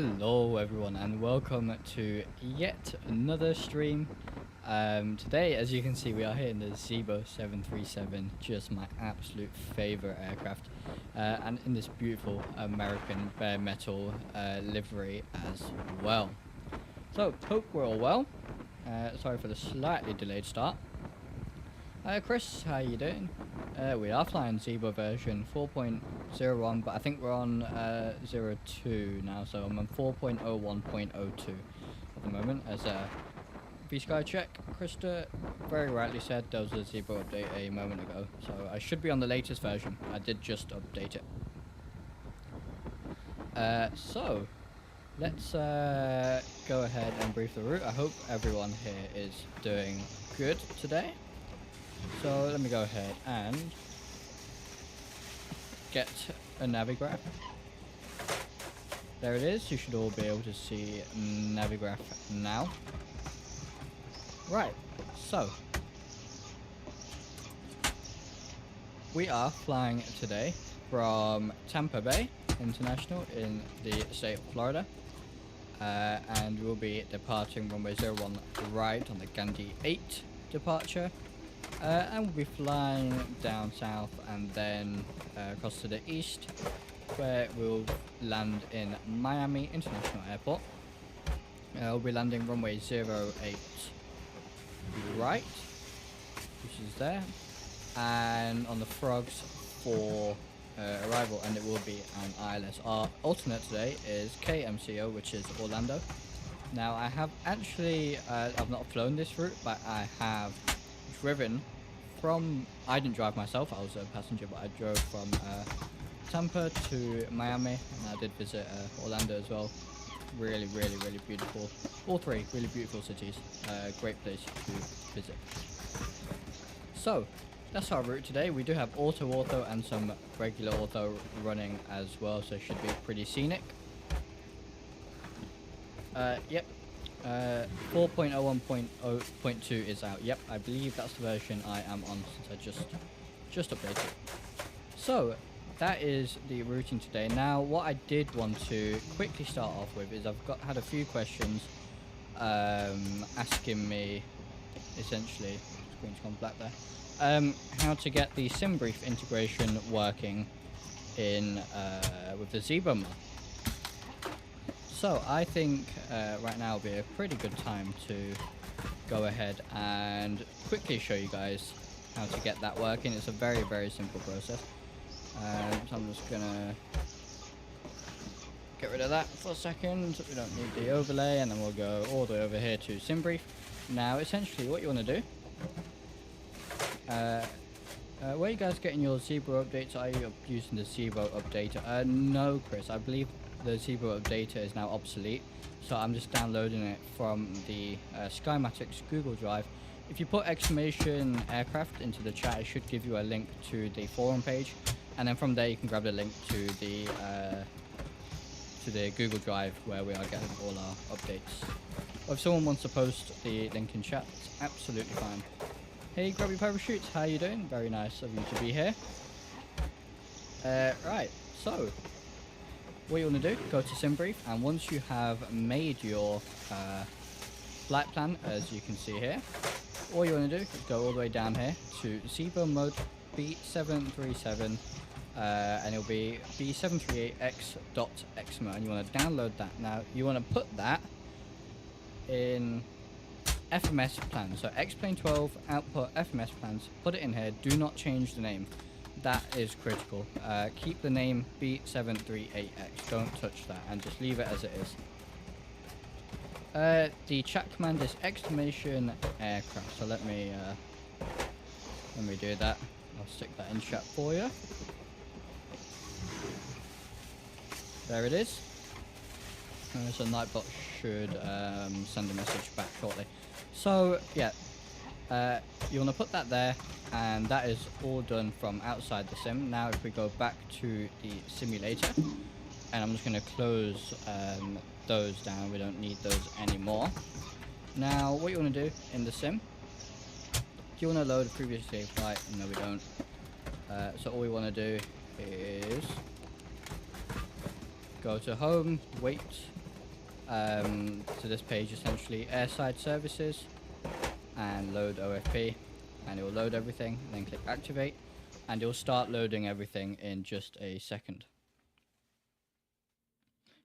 Hello everyone and welcome to yet another stream. Today, as you can see, we are here in the Zibo 737, just my absolute favorite aircraft, and in this beautiful American bare metal livery as well. So hope we're all well. Sorry for the slightly delayed start. Chris, how you doing? We are flying Zibo version 4.01, but I think we're on 02 now, so I'm on 4.01.02 at the moment. As V-Sky check, Krista very rightly said there was a Zibo update a moment ago, so I should be on the latest version. I did just update it. So let's go ahead and brief the route. I hope everyone here is doing good today. So let me go ahead and get a navigraph. There it is. You should all be able to see navigraph now. Right, so we are flying today from Tampa Bay International in the state of Florida, and we'll be departing runway 01 right on the Gandhi 8 departure. And we'll be flying down south and then across to the east, where we'll land in Miami International Airport. We'll be landing runway 08 right, which is there, and on the frogs for arrival, and it will be on ILS. Our alternate today is KMCO, which is Orlando. Now I have actually, I've not flown this route, but I have driven from, I didn't drive myself, I was a passenger, but I drove from Tampa to Miami, and I did visit Orlando as well. Really beautiful. All three really beautiful cities. Great place to visit. So that's our route today. We do have auto and some regular auto running as well, so it should be pretty scenic. Yep. 4.01.0.2 is out. Yep, I believe that's the version I am on, since I just updated. So that is the routing today. Now what I did want to quickly start off with is I've had a few questions asking me, essentially, screen's gone black there, how to get the Simbrief integration working in with the Zibo mod. So I think right now will be a pretty good time to go ahead and quickly show you guys how to get that working. It's a very simple process. So I'm just gonna get rid of that for a second. We don't need the overlay, and then we'll go all the way over here to Simbrief. Now essentially what you want to do, where are you guys getting your Zibo updates? Are you using the Zibo updater? No, Chris, I believe the Zibo updater is now obsolete, so I'm just downloading it from the Skymatic's Google Drive. If you put exclamation aircraft into the chat, it should give you a link to the forum page, and then from there you can grab the link to the Google Drive where we are getting all our updates. Or if someone wants to post the link in chat, it's absolutely fine. Hey Grubby Parachutes, how you doing? Very nice of you to be here. Right, so what you want to do, go to Simbrief, and once you have made your flight plan, as you can see here, all you want to do is go all the way down here to Zibo mode B737, and it'll be B738X.XMO, and you want to download that. Now you want to put that in FMS plans, so X-Plane 12 output FMS plans, put it in here, do not change the name. That is critical. Keep the name B738X, don't touch that, and just leave it as it is. The chat command is exclamation aircraft, so let me do that. I'll stick that in chat for you. There it is. So Nightbot should send a message back shortly. So yeah, you want to put that there, and that is all done from outside the sim. Now if we go back to the simulator, and I'm just going to close those down, we don't need those anymore. Now what you want to do in the sim, do you want to load a previous saved flight? No, we don't. So all we want to do is go to home, wait, to this page, essentially airside services, and load OFP, and it will load everything, and then click activate, and it will start loading everything in just a second.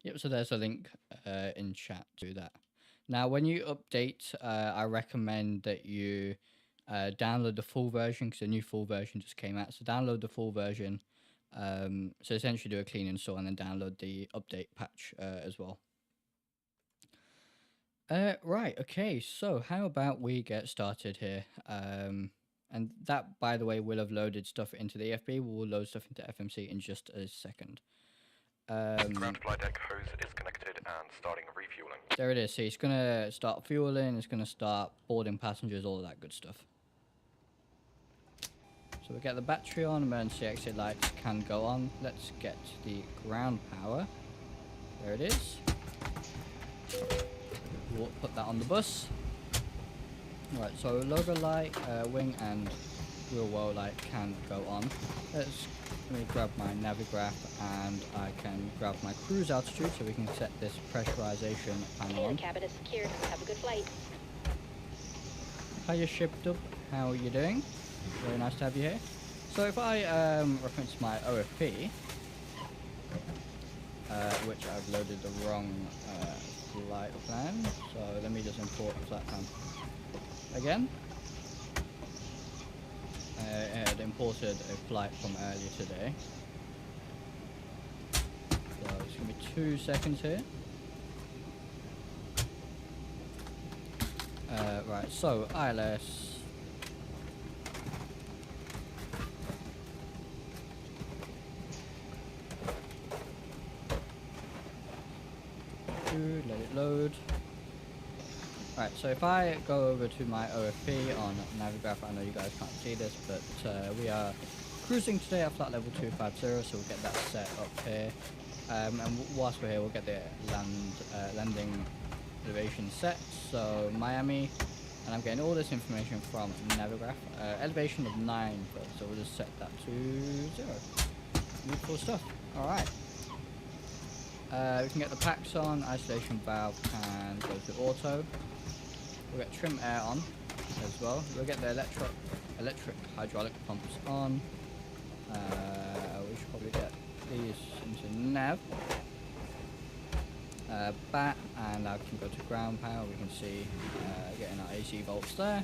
Yep, so there's a link in chat to that. Now, when you update, I recommend that you download the full version, because the new full version just came out. So download the full version. So essentially do a clean install and then download the update patch as well. Right, okay, so how about we get started here? And that, by the way, will have loaded stuff into the EFB. We'll load stuff into FMC in just a second. Ground flight deck hose is connected and starting refueling. There it is. So it's going to start fueling, it's going to start boarding passengers, all of that good stuff. So we get the battery on, emergency exit lights can go on. Let's get the ground power. There it is. We'll put that on the bus. Right, so logo light, wing and wheel well light can go on. Let me grab my navigraph and I can grab my cruise altitude so we can set this pressurization panel on. Cabin is secured. Have a good flight. Hiya Shipdub, how are you doing? Very nice to have you here. So if I reference my OFP, which I've loaded the wrong flight plan, so let me just import the flight plan again. It had imported a flight from earlier today. So it's going to be 2 seconds here. Right, so ILS. Let it load. Right, so if I go over to my OFP on Navigraph, I know you guys can't see this, but we are cruising today at flight level 250, so we'll get that set up here. And whilst we're here, we'll get the landing elevation set. So Miami, and I'm getting all this information from Navigraph. Elevation of 9, so we'll just set that to 0. Beautiful stuff. All right. We can get the packs on. Isolation valve can go to auto. We'll get trim air on as well. We'll get the electric hydraulic pumps on. We should probably get these into nav. Bat, and now we can go to ground power. We can see getting our AC volts there.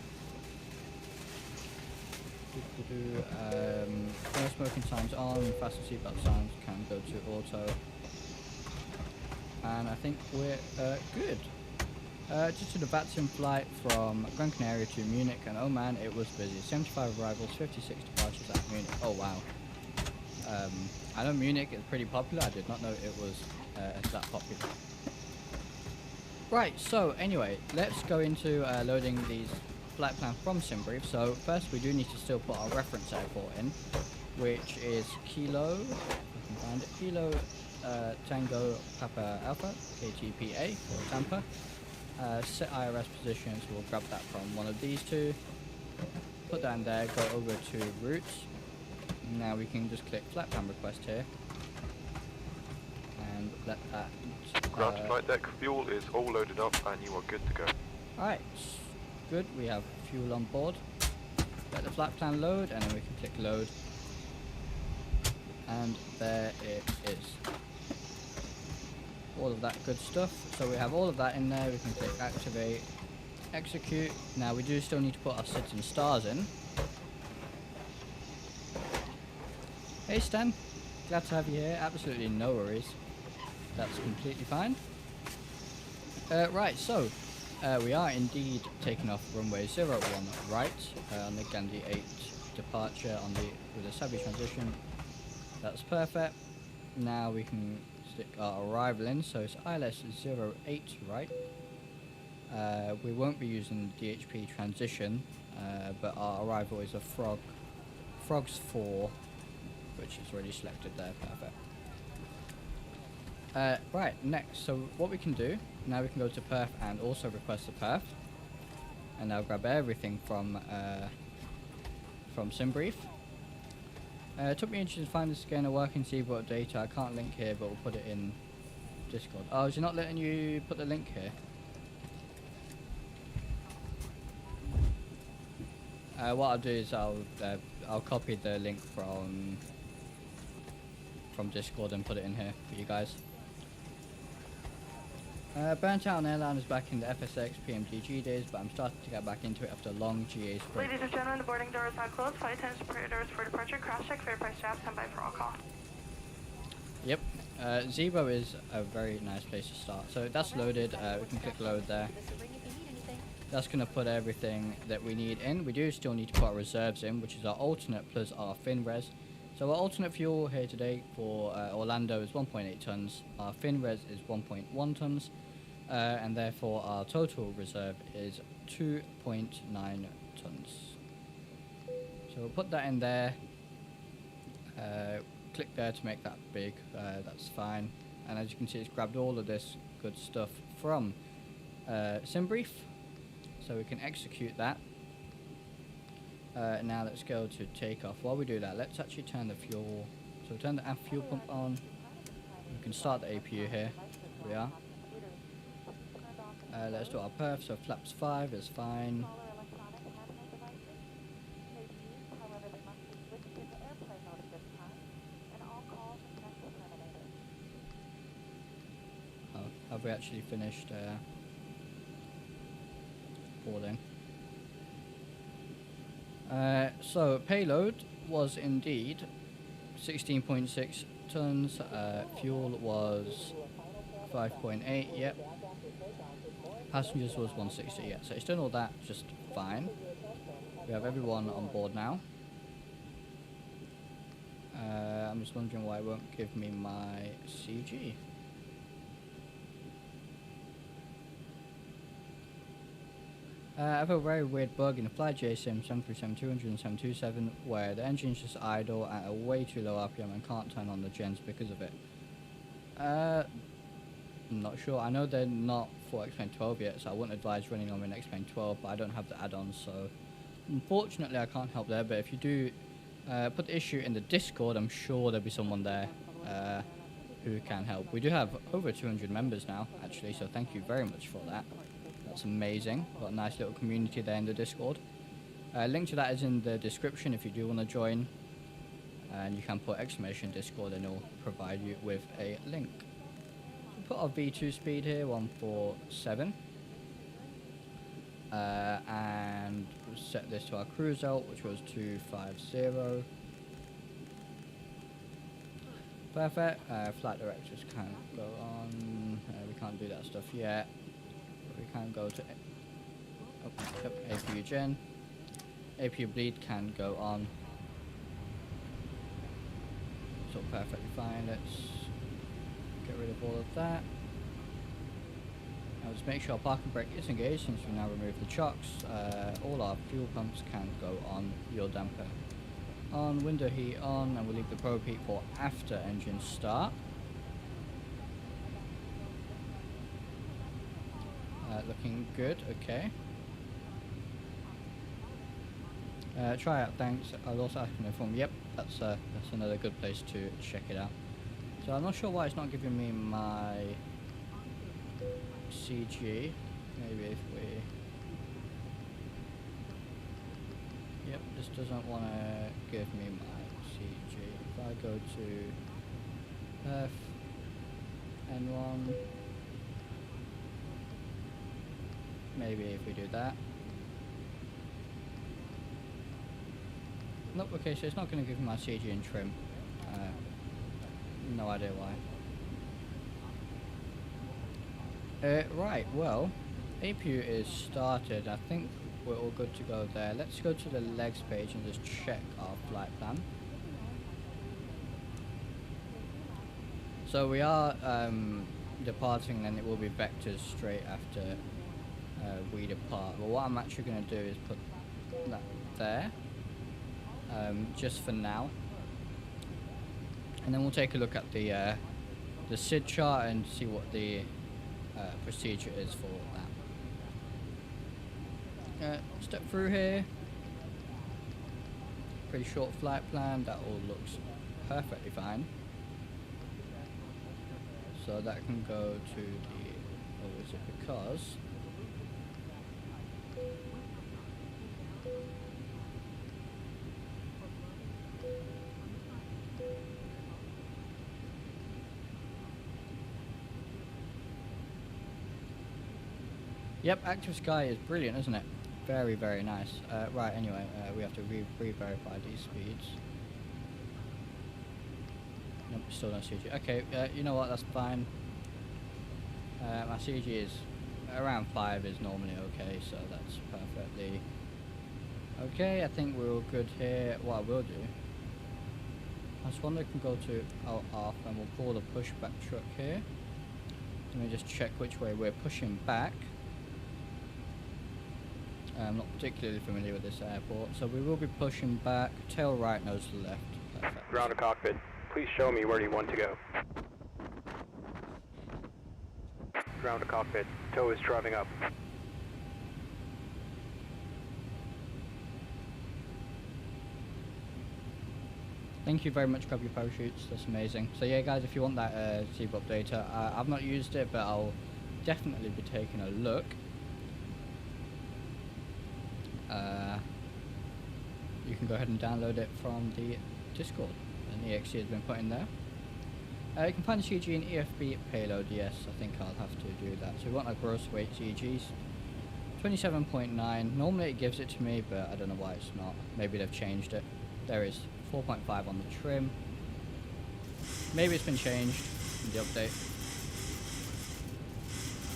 No smoking signs on. Fasten seatbelt signs can go to auto. And I think we're good. Just to the Vatsim flight from Gran Canaria to Munich and Oman, it was busy. 75 arrivals, 56 departures at Munich. Oh wow. I know Munich is pretty popular. I did not know it was that popular. Right, so anyway, let's go into loading these flight plans from Simbrief. So first we do need to still put our reference airport in, which is Kilo, if I can find it, Kilo Tango Papa Alpha, KTPA for Tampa. Set IRS positions, we'll grab that from one of these two. Put that in there, go over to routes. Now we can just click flight plan request here. And let that... Ground flight deck fuel is all loaded up and you are good to go. Alright, good, we have fuel on board. Let the flight plan load and then we can click load. And there it is. All of that good stuff. So we have all of that in there. We can click activate, execute. Now we do still need to put our SIDS and stars in. Hey Stan, glad to have you here. Absolutely no worries. That's completely fine. Right, so we are indeed taking off runway 01 right on the Gandhi 8 departure on the with a savvy transition. That's perfect. Now we can stick our arrival in, so it's ILS 08 right. We won't be using DHP transition, but our arrival is a Frogs 4, which is already selected there. Perfect. Right, next, so what we can do, now we can go to perf and also request a perf. And now grab everything from Simbrief. It took me ages to find this again, a working Zibo data. I can't link here, but we'll put it in Discord. Oh, is it not letting you put the link here? What I'll do is I'll copy the link from Discord and put it in here for you guys. Burnt Out Airline is back in the FSX PMDG days, but I'm starting to get back into it after a long GA sprint. Ladies and gentlemen, the boarding doors are closed. Flight attendants prepare doors for departure. Cross check, fair price jab, stand by for all call. Yep. Zibo is a very nice place to start. So that's loaded. We can click load there. That's going to put everything that we need in. We do still need to put our reserves in, which is our alternate plus our fin res. So our alternate fuel here today for Orlando is 1.8 tons. Our fin res is 1.1 tons. And therefore our total reserve is 2.9 tons. So we'll put that in there. Click there to make that big. That's fine. And as you can see, it's grabbed all of this good stuff from Simbrief. So we can execute that. Now let's go to takeoff. While we do that, let's actually turn the fuel. So turn the aft fuel pump on. We can start the APU here. Here we are. Let's do our perf. So flaps 5 is fine. Oh, have we actually finished boarding? So payload was indeed 16.6 tons. Fuel was 5.8. Yep. Passengers was 160. Yeah. So it's done all that just fine. We have everyone on board now. I'm just wondering why it won't give me my CG. I have a very weird bug in the Fly JSIM 737-200 and 727 where the engines just idle at a way too low RPM and can't turn on the gens because of it. I'm not sure. I know they're not for X-Plane 12 yet, so I wouldn't advise running on an X-Plane 12, but I don't have the add-ons, so unfortunately I can't help there. But if you do put the issue in the Discord, I'm sure there'll be someone there who can help. We do have over 200 members now, actually, so thank you very much for that. That's amazing. Got a nice little community there in the Discord. Link to that is in the description if you do want to join. And you can put !Discord and it'll provide you with a link. So put our V2 speed here, 147. And we'll set this to our cruise out, which was 250. Perfect. Flight directors can't go on. We can't do that stuff yet. We can go to APU gen. APU bleed can go on. So perfectly fine. Let's get rid of all of that. Now just make sure our parking brake is engaged since we now remove the chocks. All our fuel pumps can go on. Fuel damper on. Window heat on, and we'll leave the probe heat for after engine start. Looking good, okay. Try out, thanks. I was also asking for yep, that's another good place to check it out. So I'm not sure why it's not giving me my CG. Maybe if we... Yep, this doesn't want to give me my CG. If I go to Perf, N1, maybe if we do that. Nope, okay, so it's not going to give me my CG and trim. No idea why. Right, well, APU is started. I think we're all good to go there. Let's go to the legs page and just check our flight plan. So we are departing, and it will be vectors straight after we depart. But what I'm actually going to do is put that there, just for now, and then we'll take a look at the SID chart and see what the procedure is for that. Step through here. Pretty short flight plan. That all looks perfectly fine. So that can go to the, or is it because? Yep, Active Sky is brilliant, isn't it? Very, very nice. Right, anyway, we have to re-verify these speeds. Nope, still no CG. Okay, you know what, that's fine. My CG is around 5 is normally okay, so that's perfectly okay. I think we're all good here. What I will do, I just wonder if we can go to our off and we'll pull the pushback truck here. Let me just check which way we're pushing back. I'm not particularly familiar with this airport, so we will be pushing back, tail right, nose to the left. Perfect. Ground to cockpit. Please show me where you want to go. Ground to cockpit. Tow is driving up. Thank you very much, grab your parachutes, that's amazing. So yeah guys, if you want that Zibo updater, I've not used it, but I'll definitely be taking a look. You can go ahead and download it from the Discord. An EXE has been put in there. You can find the CG in EFB payload. Yes, I think I'll have to do that. So we want our gross weight CGs. 27.9. Normally it gives it to me, but I don't know why it's not. Maybe they've changed it. There is 4.5 on the trim. Maybe it's been changed in the update.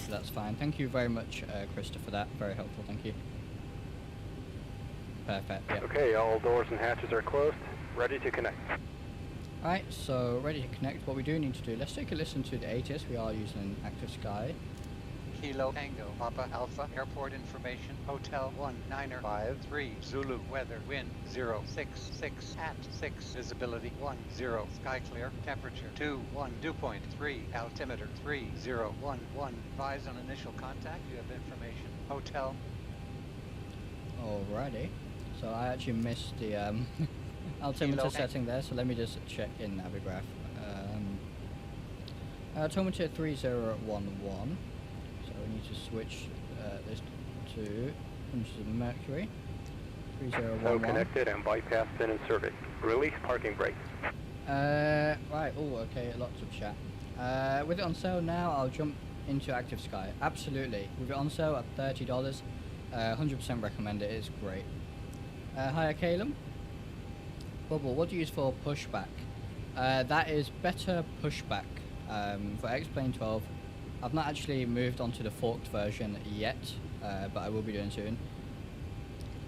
But that's fine. Thank you very much, Krista, for that. Very helpful. Thank you. Perfect. Yep. Okay, all doors and hatches are closed. Ready to connect. Alright, so ready to connect. What we do need to do, let's take a listen to the ATIS. We are using Active Sky. Kilo Tango Papa Alpha Airport Information Hotel 1953 Zulu Weather Wind 066 at 6 Visibility 10 Sky Clear Temperature 21 Dew point 3 Altimeter 3011 Advise on initial contact. You have information Hotel. Alrighty. So I actually missed the altimeter setting there, so let me just check in Navigraph. Altimeter 3011. So we need to switch this to inches of mercury. 3011. Tow connected and bypass been inserted. Release parking brake. Right, oh okay, lots of chat. With it on sale now, I'll jump into Active Sky. Absolutely. With it on sale at $30, 100% recommend it, it's great. Hiya Calum. Bubble, what do you use for pushback? That is better pushback for X-Plane 12. I've not actually moved on to the forked version yet, but I will be doing soon.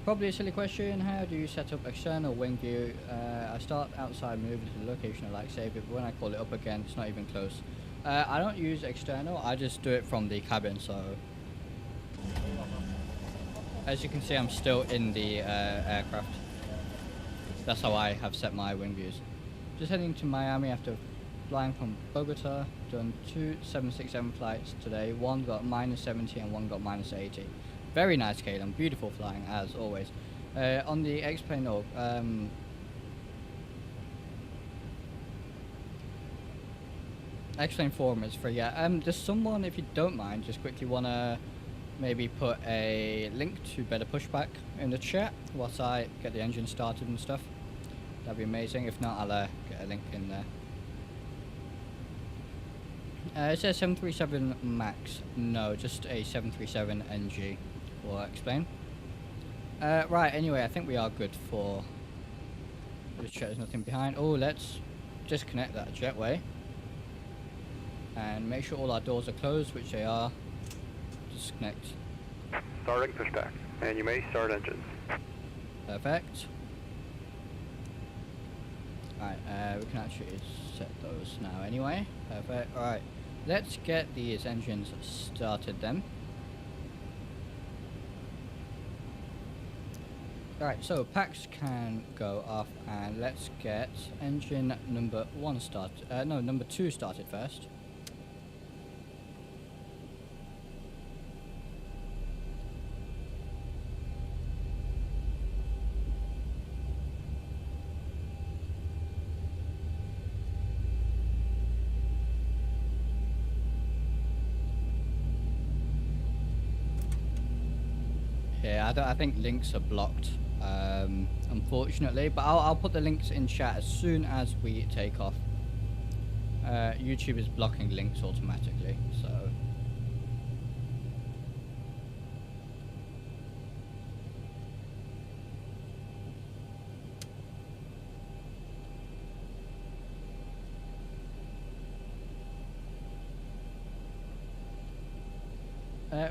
Probably a silly question, how do you set up external wing view? I start outside, move to the location I like, save it, but when I call it up again, it's not even close. I don't use external, I just do it from the cabin, so... As you can see, I'm still in the aircraft. That's how I have set my wing views. Just heading to Miami after flying from Bogota. Done 2 767 flights today. One got -70 and one got -80. Very nice, Calum. Beautiful flying, as always. On the X-Plane, no. X-Plane forum is free, yeah. Does someone, if you don't mind, just quickly want to maybe put a link to better pushback in the chat whilst I get the engine started and stuff? That'd be amazing. If not, I'll get a link in there. It says 737 MAX. No, just a 737 NG. We'll explain. Right, anyway, I think we are good for... Just check there's nothing behind. Oh, let's disconnect that jetway. And make sure all our doors are closed, which they are. Disconnect. Starting pushback, and you may start engines. Perfect. Right, we can actually set those now anyway. Perfect. Alright, let's get these engines started then. Alright, so packs can go off, and let's get engine number 1 started. No, number 2 started first. Yeah, I think links are blocked, unfortunately. But I'll put the links in chat as soon as we take off. YouTube is blocking links automatically, so.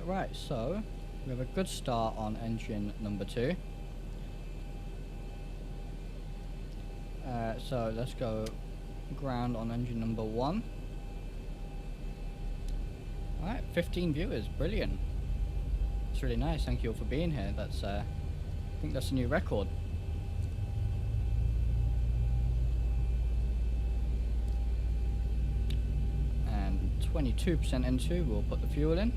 Right, so we have a good start on engine number 2. So let's go ground on engine number 1. Alright, 15 viewers, brilliant. It's really nice, thank you all for being here. That's I think that's a new record. And 22% into, we'll put the fuel in.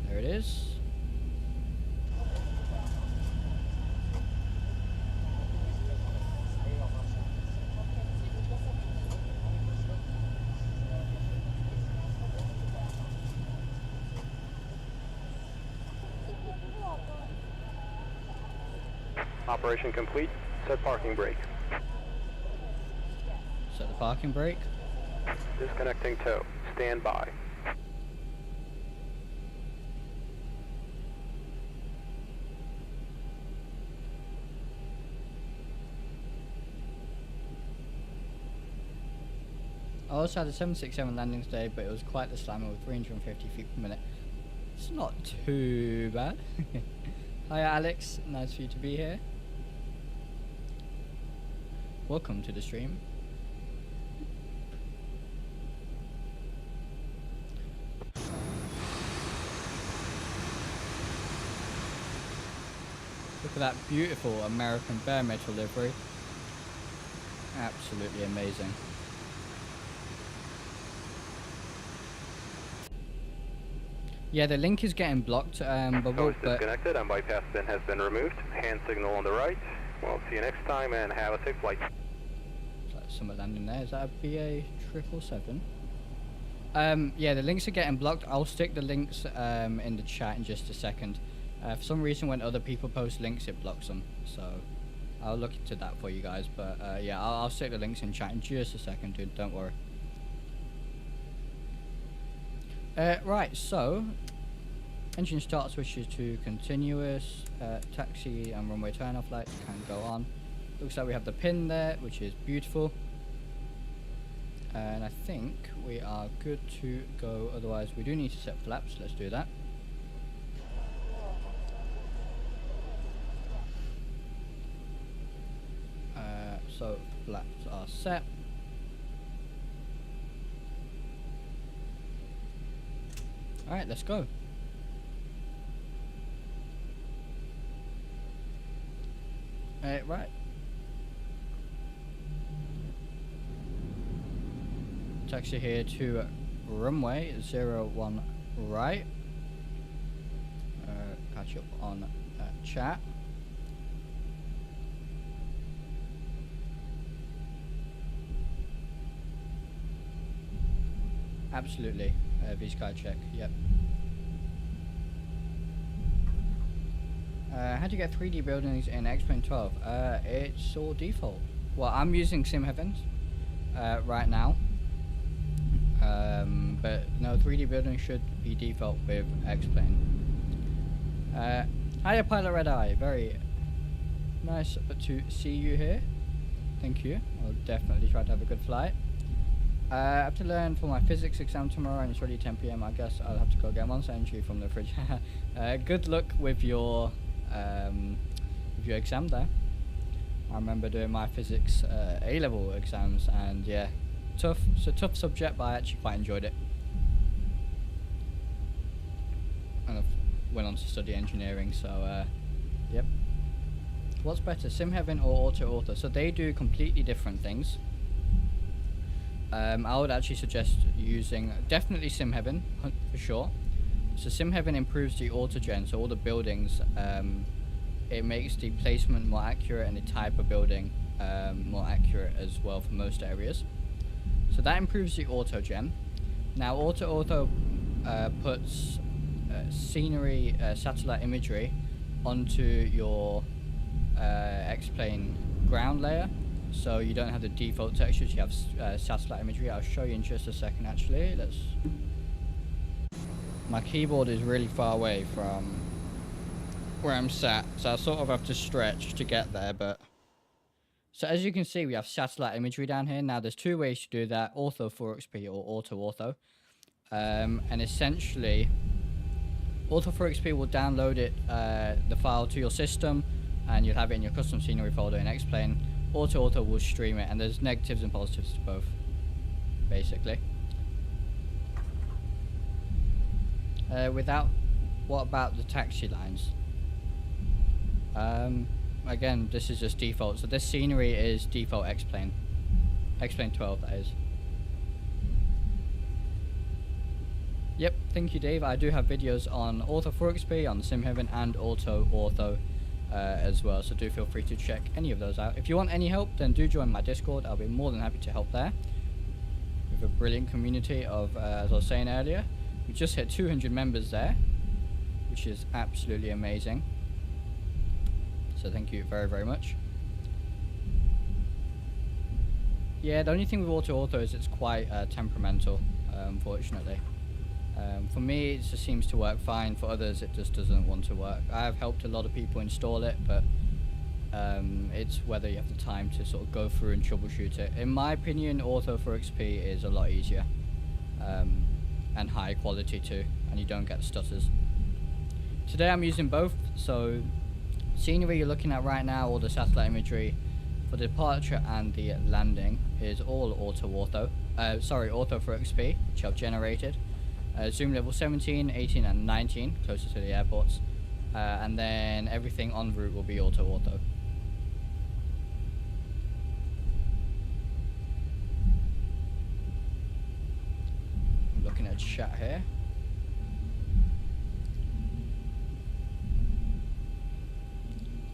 There it is. Operation complete. Set parking brake. Set the parking brake. Disconnecting tow. Stand by. I also had a 767 landing today, but it was quite the slammer with 350 feet per minute. It's not too bad. Hi Alex, nice for you to be here. Welcome to the stream. Look at that beautiful American bare metal livery. Absolutely amazing. Yeah, the link is getting blocked, but Tow is disconnected and bypass bin has been removed. Hand signal on the right. We'll see you next time and have a safe flight. Someone landing there. Is that a BA 777? Yeah, the links are getting blocked. I'll stick the links in the chat in just a second. For some reason, when other people post links, it blocks them. So I'll look into that for you guys. But yeah, I'll stick the links in chat in just a second, dude. Don't worry. Right, so engine start switches to continuous. Taxi and runway turn-off lights can go on. Looks like we have the pin there, which is beautiful. And I think we are good to go. Otherwise, we do need to set flaps. Let's do that. So flaps are set. Alright, let's go. Right. Taxi here to runway 01 right. Catch up on chat. Absolutely. V-Sky check, yep. How do you get 3D buildings in X-Plane 12? It's all default. Well, I'm using SimHeavens right now. But no, 3D building should be default with X-Plane. Hiya Pilot Red Eye, very nice to see you here. Thank you. I'll definitely try to have a good flight. I have to learn for my physics exam tomorrow and it's already 10 PM. I guess I'll have to go get Monster Energy from the fridge. Good luck with your exam there. I remember doing my physics A-level exams and yeah, tough. It's a tough subject, but I actually quite enjoyed it. And I went on to study engineering, so yep. What's better, SimHeaven or Auto? So they do completely different things. I would actually suggest using definitely SimHeaven for sure. So SimHeaven improves the autogen, so all the buildings, it makes the placement more accurate and the type of building more accurate as well for most areas. So that improves the autogen. Now Auto puts scenery satellite imagery onto your X-plane ground layer, so you don't have the default textures, you have satellite imagery. I'll show you in just a second actually. My keyboard is really far away from where I'm sat, so I sort of have to stretch to get there, but so as you can see we have satellite imagery down here. Now there's two ways to do that: ortho 4xp or auto. And essentially Auto 4xp will download it, the file to your system, and you'll have it in your custom scenery folder in X-Plane. Auto will stream it, and there's negatives and positives to both, basically. What about the taxi lines? Again, this is just default. So this scenery is default X-Plane. X-Plane 12, that is. Yep, thank you, Dave. I do have videos on Auto 4xp, on the SimHeaven, and Auto as well, so do feel free to check any of those out. If you want any help, then do join my Discord. I'll be more than happy to help there. We have a brilliant community of, as I was saying earlier, we just hit 200 members there, which is absolutely amazing. So thank you very, very much. Yeah, the only thing with Auto is it's quite temperamental, unfortunately. For me, it just seems to work fine. For others, it just doesn't want to work. I have helped a lot of people install it, but it's whether you have the time to sort of go through and troubleshoot it. In my opinion, Auto 4xp is a lot easier, and high quality too, and you don't get stutters. Today I'm using both, so scenery you're looking at right now, all the satellite imagery for the departure and the landing is all Auto 4xp, which I've generated. Zoom level 17, 18 and 19, closer to the airports. And then everything en route will be Auto. I'm looking at chat here.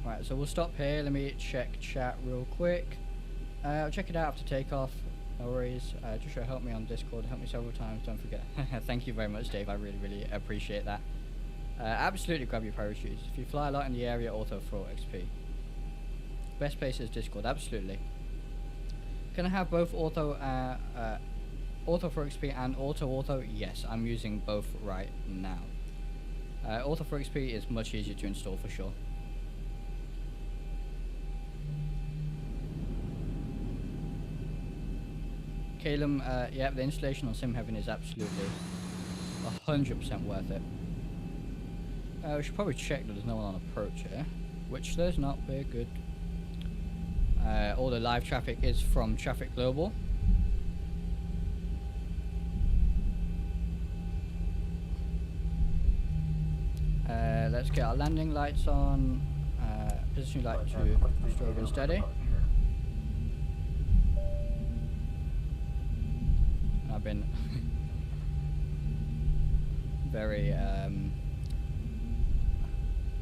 Right, so we'll stop here. Let me check chat real quick. I'll check it out after takeoff. No worries. Just help me on Discord. Help me several times. Don't forget. Thank you very much, Dave. I really, really appreciate that. Absolutely grab your parachutes. If you fly a lot in the area, Auto 4xp. Best place is Discord. Absolutely. Can I have both Auto 4xp and Auto? Yes, I'm using both right now. Auto 4xp is much easier to install for sure. Calum, yeah, the installation on SimHeaven is absolutely 100% worth it. We should probably check that there's no one on approach here, which there's not. We're good. All the live traffic is from Traffic Global. Let's get our landing lights on. Position light to strobe and steady. I've been very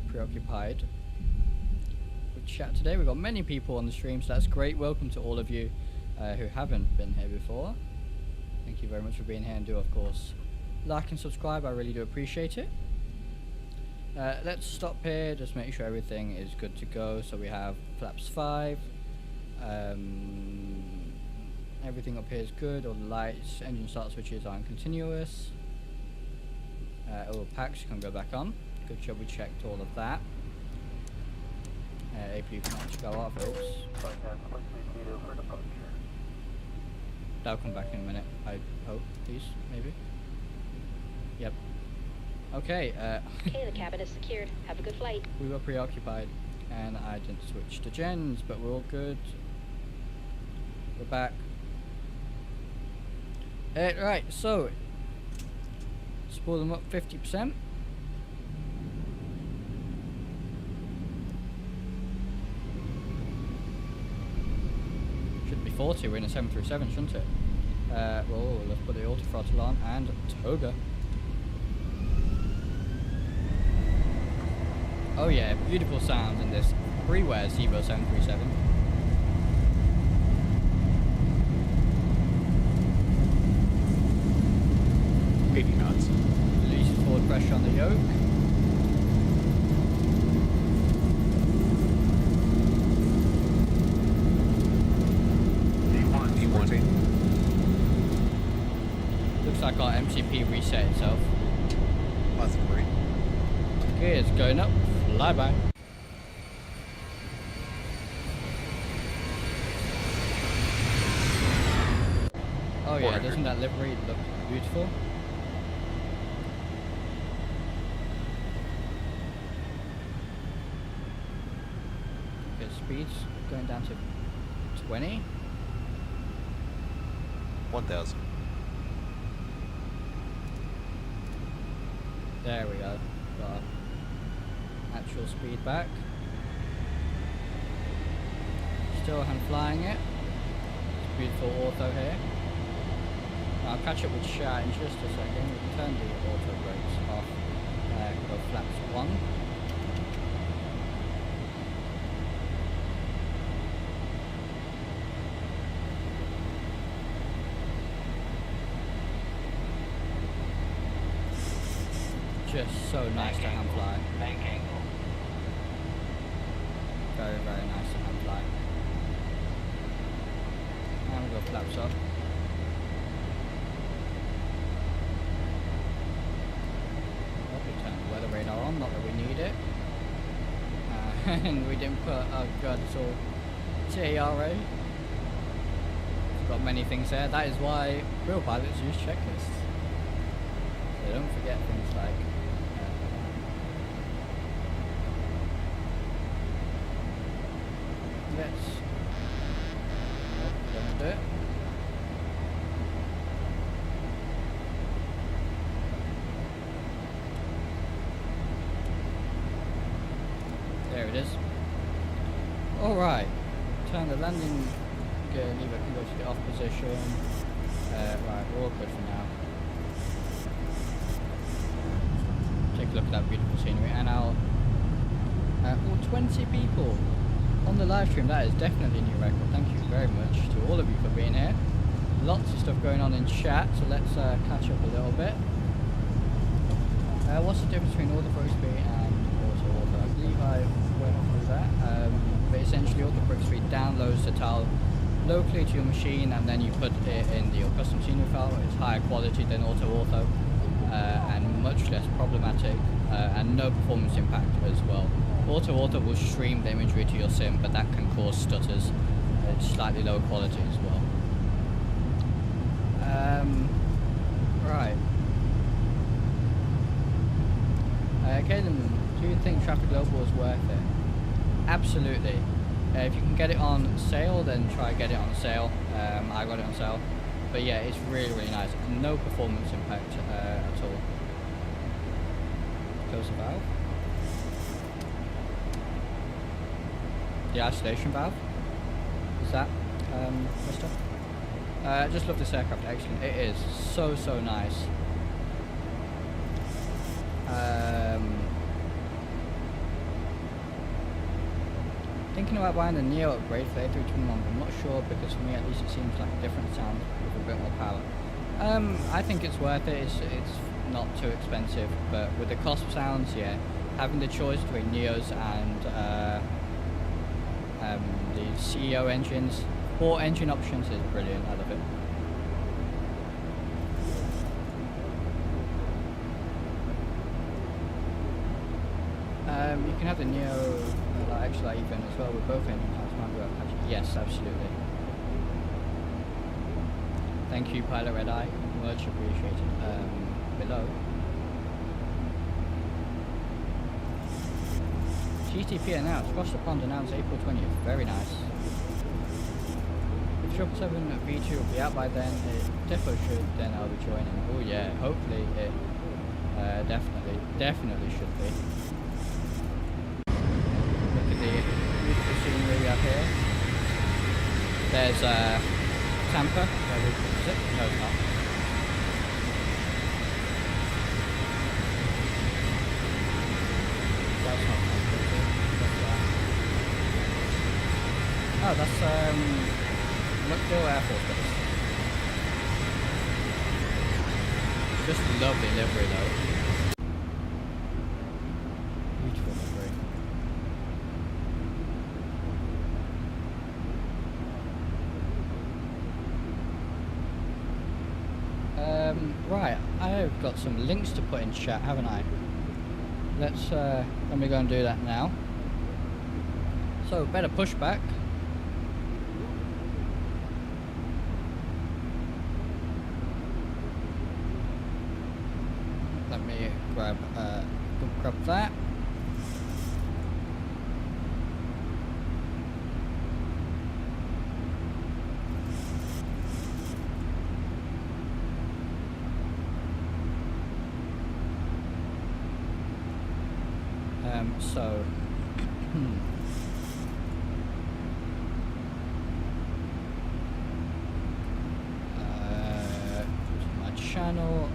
preoccupied with chat today. We've got many people on the stream, so that's great. Welcome to all of you who haven't been here before. Thank you very much for being here, and do of course like and subscribe. I really do appreciate it. Let's stop here, just make sure everything is good to go. So we have flaps 5, everything up here is good. All the lights, engine start switches are on continuous. All packs can go back on. Good job, we checked all of that. APU can actually go off. Oops. That'll come back in a minute, I hope, please, maybe. Yep. Okay. Okay, the cabin is secured. Have a good flight. We were preoccupied, and I didn't switch to gens, but we're all good. We're back. Right, so spool them up 50%. Should be 40. We're in a 737, shouldn't it? Well, let's put the auto throttle on and toga. Oh yeah, beautiful sounds in this freeware Zibo 737. Baby knots. Release forward pressure on the yoke. is going up. Flyby. Oh yeah, doesn't that livery look beautiful? Okay, speed's going down to 20. 1,000. There we go. Got actual speed back. Still hand flying it. It's beautiful ortho here. I'll catch up with Shat in just a second. We can turn the auto brakes off. Go flaps 1. Just so nice to hand fly. Bank angle. Very, very nice to hand fly. And we'll go flaps up. Weather radar on, not that we need it. And we didn't put, oh god, it's all TARA. Got many things there. That is why real pilots use checklists. They don't forget things like let's don't do it. There it is. Alright. Turn the landing gear lever can go to the off position. Right, we're all good for now. Take a look at that beautiful scenery and I'll 20 people on the live stream. That is definitely a new record. Thank you very much to all of you for being here. Lots of stuff going on in chat, so let's catch up a little bit. What's the difference between autofocus speed and auto? I believe I went through that. But essentially autofocus speed downloads the tile locally to your machine and then you put it in your custom scenery file. It's higher quality than auto and much less problematic and no performance impact as well. Auto will stream the imagery to your sim, but that can cause stutters. It's slightly lower quality as well. Right. Caden, do you think Traffic Global is worth it? Absolutely. If you can get it on sale, then try get it on sale. I got it on sale. But yeah, it's really, really nice. No performance impact at all. Close the valve. The isolation valve. Is that, Mister? I just love this aircraft. Excellent. It is so, so nice. Thinking about buying the Neo upgrade for A321, but I'm not sure because for me at least it seems like a different sound with a bit more power. I think it's worth it. It's not too expensive, but with the cost of sounds, yeah, having the choice between Neos and the CEO engines, 4 engine options is brilliant. I love it. You can have the Neo, actually even as well with both engine types. Yes, absolutely. Thank you, Pilot Red Eye. Much appreciated. Below. KTPA announced. Cross the Pond announced April 20th. Very nice. If 777 V2 will be out by then, it definitely should. Then I'll be joining. Oh yeah, hopefully it definitely should be. The beautiful scenery we have here. There's Tampa. Is it? No, it's not. That's not Tampa, is it? Oh, that's McGill Air Force Base. Just a lovely livery though. Beautiful livery. Right, I've got some links to put in chat, haven't I? let me go and do that now. So better pushback. Let me grab that. So my channel.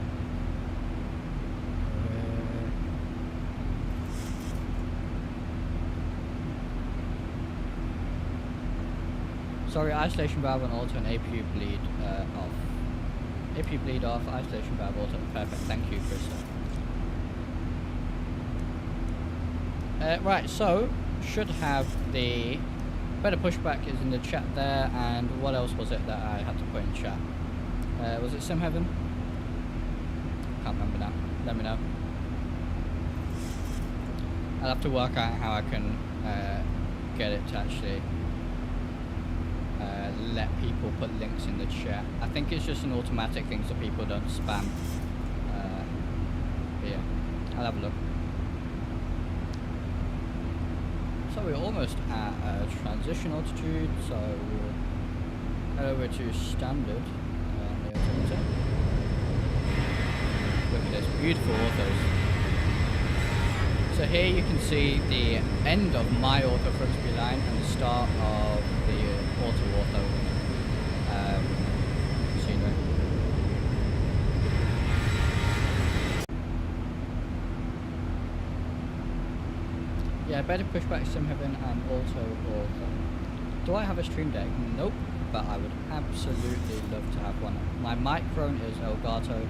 Sorry, isolation valve on auto and APU bleed off. APU bleed off, isolation valve auto. Perfect, thank you, Chris. Right, so should have the better pushback is in the chat there, and what else was it that I had to put in chat? Was it Sim Heaven? Can't remember now. Let me know. I'll have to work out how I can get it to actually let people put links in the chat. I think it's just an automatic thing so people don't spam. Yeah, I'll have a look. So we're almost at transition altitude, so we'll head over to standard. Look at this, beautiful autos. So here you can see the end of my auto front speed line and the start of the auto scenery. Yeah, better pushback Sim Heaven and auto. Do I have a stream deck? Nope, but I would absolutely love to have one. My microphone is Elgato,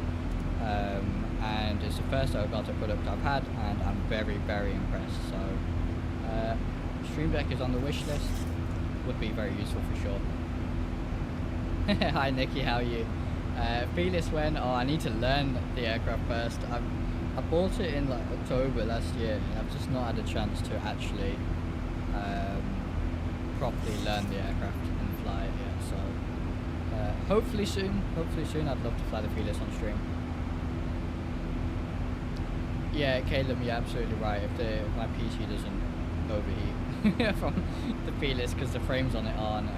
and it's the first Elgato product I've had, and I'm very, very impressed. So, stream deck is on the wish list. Would be very useful for sure. Hi Nikki, how are you? Felis when? Oh, I need to learn the aircraft first. I bought it in like October last year, and I've just not had a chance to actually properly learn the aircraft and fly it yet. So hopefully soon. I'd love to fly the Felis on stream. Yeah, Caleb, you're absolutely right. If my PC doesn't overheat from the Felis, because the frames on it aren't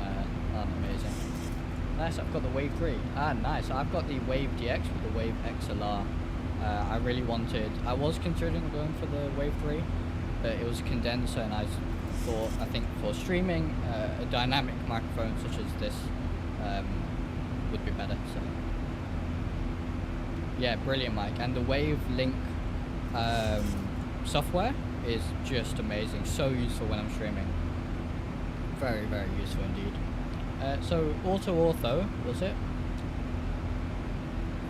amazing. Nice, I've got the Wave 3. Ah, nice. I've got the Wave DX with the Wave XLR. I was considering going for the Wave 3, but it was a condenser, and I think for streaming, a dynamic microphone such as this would be better. So yeah, brilliant mic, and the Wave Link software is just amazing, so useful when I'm streaming. Very, very useful indeed. So auto was it?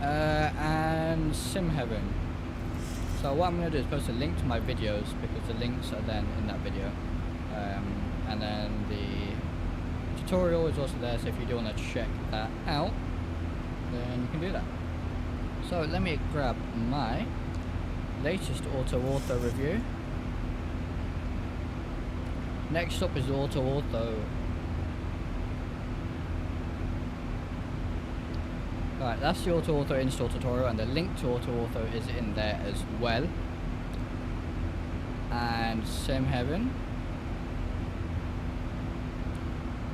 And Sim Heaven. So what I'm going to do is post a link to my videos, because the links are then in that video, and then the tutorial is also there, so if you do want to check that out, then you can do that. So let me grab my latest auto review. Next up is auto. Right, that's the auto install tutorial, and the link to auto is in there as well. And Sim Heaven.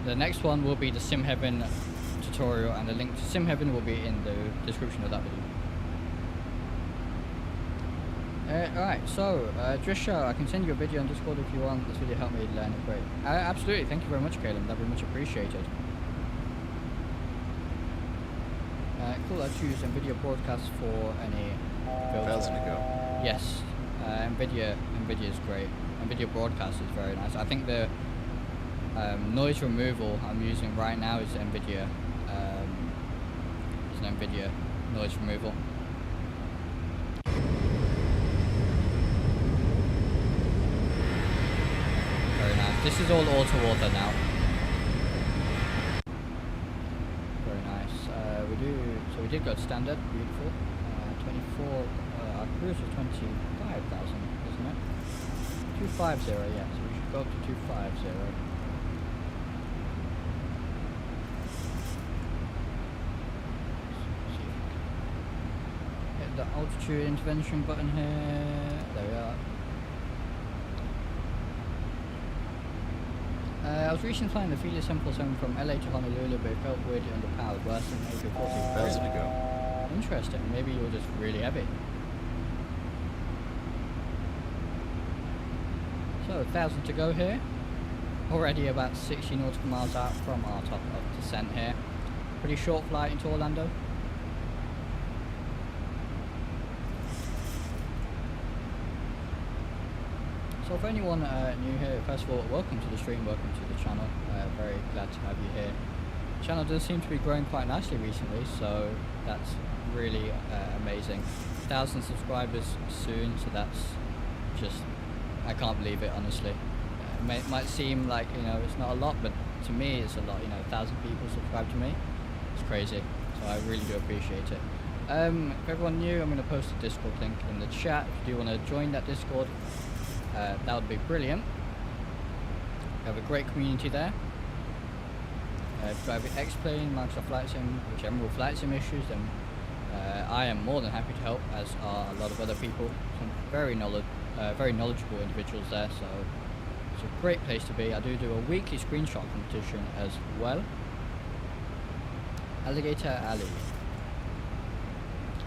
The next one will be the Sim Heaven tutorial, and the link to Sim Heaven will be in the description of that video. Alright, so Drisha, I can send you a video on Discord if you want. This video helped me learn it great. Absolutely, thank you very much, Caleb. That'd be much appreciated. Cool, I choose NVIDIA broadcast for any filter. Yes, NVIDIA is great. NVIDIA broadcast is very nice. I think the noise removal I'm using right now is NVIDIA. It's an NVIDIA noise removal. Very nice. This is all auto now. We did go standard, beautiful. 24, our cruise was 25,000, isn't 250, yeah, so we should go up to 250. Hit the altitude intervention button here. There we are. I was recently flying the Feely 747 from LA to Honolulu, but it felt weirdly underpowered, worse than A340. 1,000 to go. Interesting, maybe you're just really heavy. So 1,000 to go here. Already about 60 nautical miles out from our top of descent here. Pretty short flight into Orlando. So for anyone new here, first of all, welcome to the stream, welcome to the channel. Very glad to have you here. The channel does seem to be growing quite nicely recently, so that's really amazing. 1,000 subscribers soon, so that's just, I can't believe it, honestly. It might seem like, you know, it's not a lot, but to me it's a lot. You know, 1,000 people subscribe to me. It's crazy, so I really do appreciate it. If everyone new, I'm going to post a Discord link in the chat. If you do want to join that Discord, that would be brilliant. We have a great community there. If you have X-Plane, Microsoft Flight Sim, general flight sim issues, then I am more than happy to help, as are a lot of other people. Some very knowledgeable individuals there, so it's a great place to be. I do a weekly screenshot competition as well. Alligator Alley.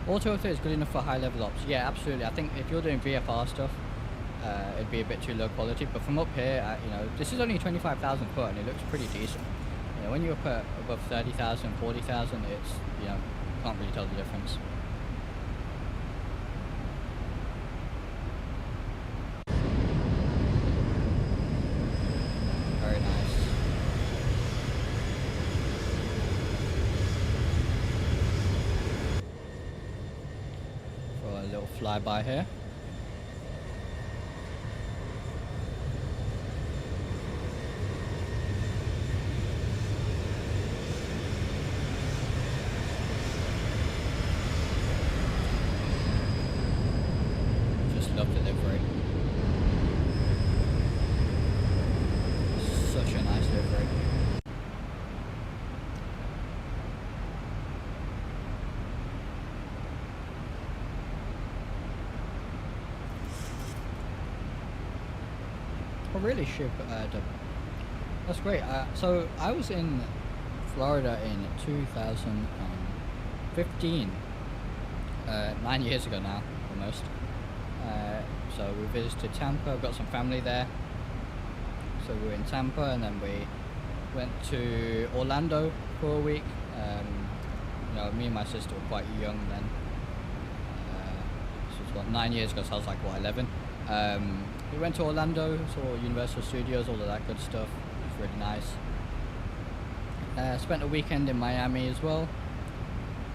Auto is good enough for high level ops. Yeah, absolutely. I think if you're doing VFR stuff, it'd be a bit too low quality. But from up here, you know, this is only 25,000 foot, and it looks pretty decent. You know, when you're up above 30,000, 40,000, it's, you know, can't really tell the difference. Very nice. For a little flyby here. Love delivery. Such a nice delivery. Oh really, ship that's great. So I was in Florida in 2015, 9 years ago now, almost. So we visited Tampa. I've got some family there, so we were in Tampa, and then we went to Orlando for a week. You know, me and my sister were quite young then. This was what, 9 years ago, so I was like what, 11. We went to Orlando, saw Universal Studios, all of that good stuff. It was really nice. Spent a weekend in Miami as well,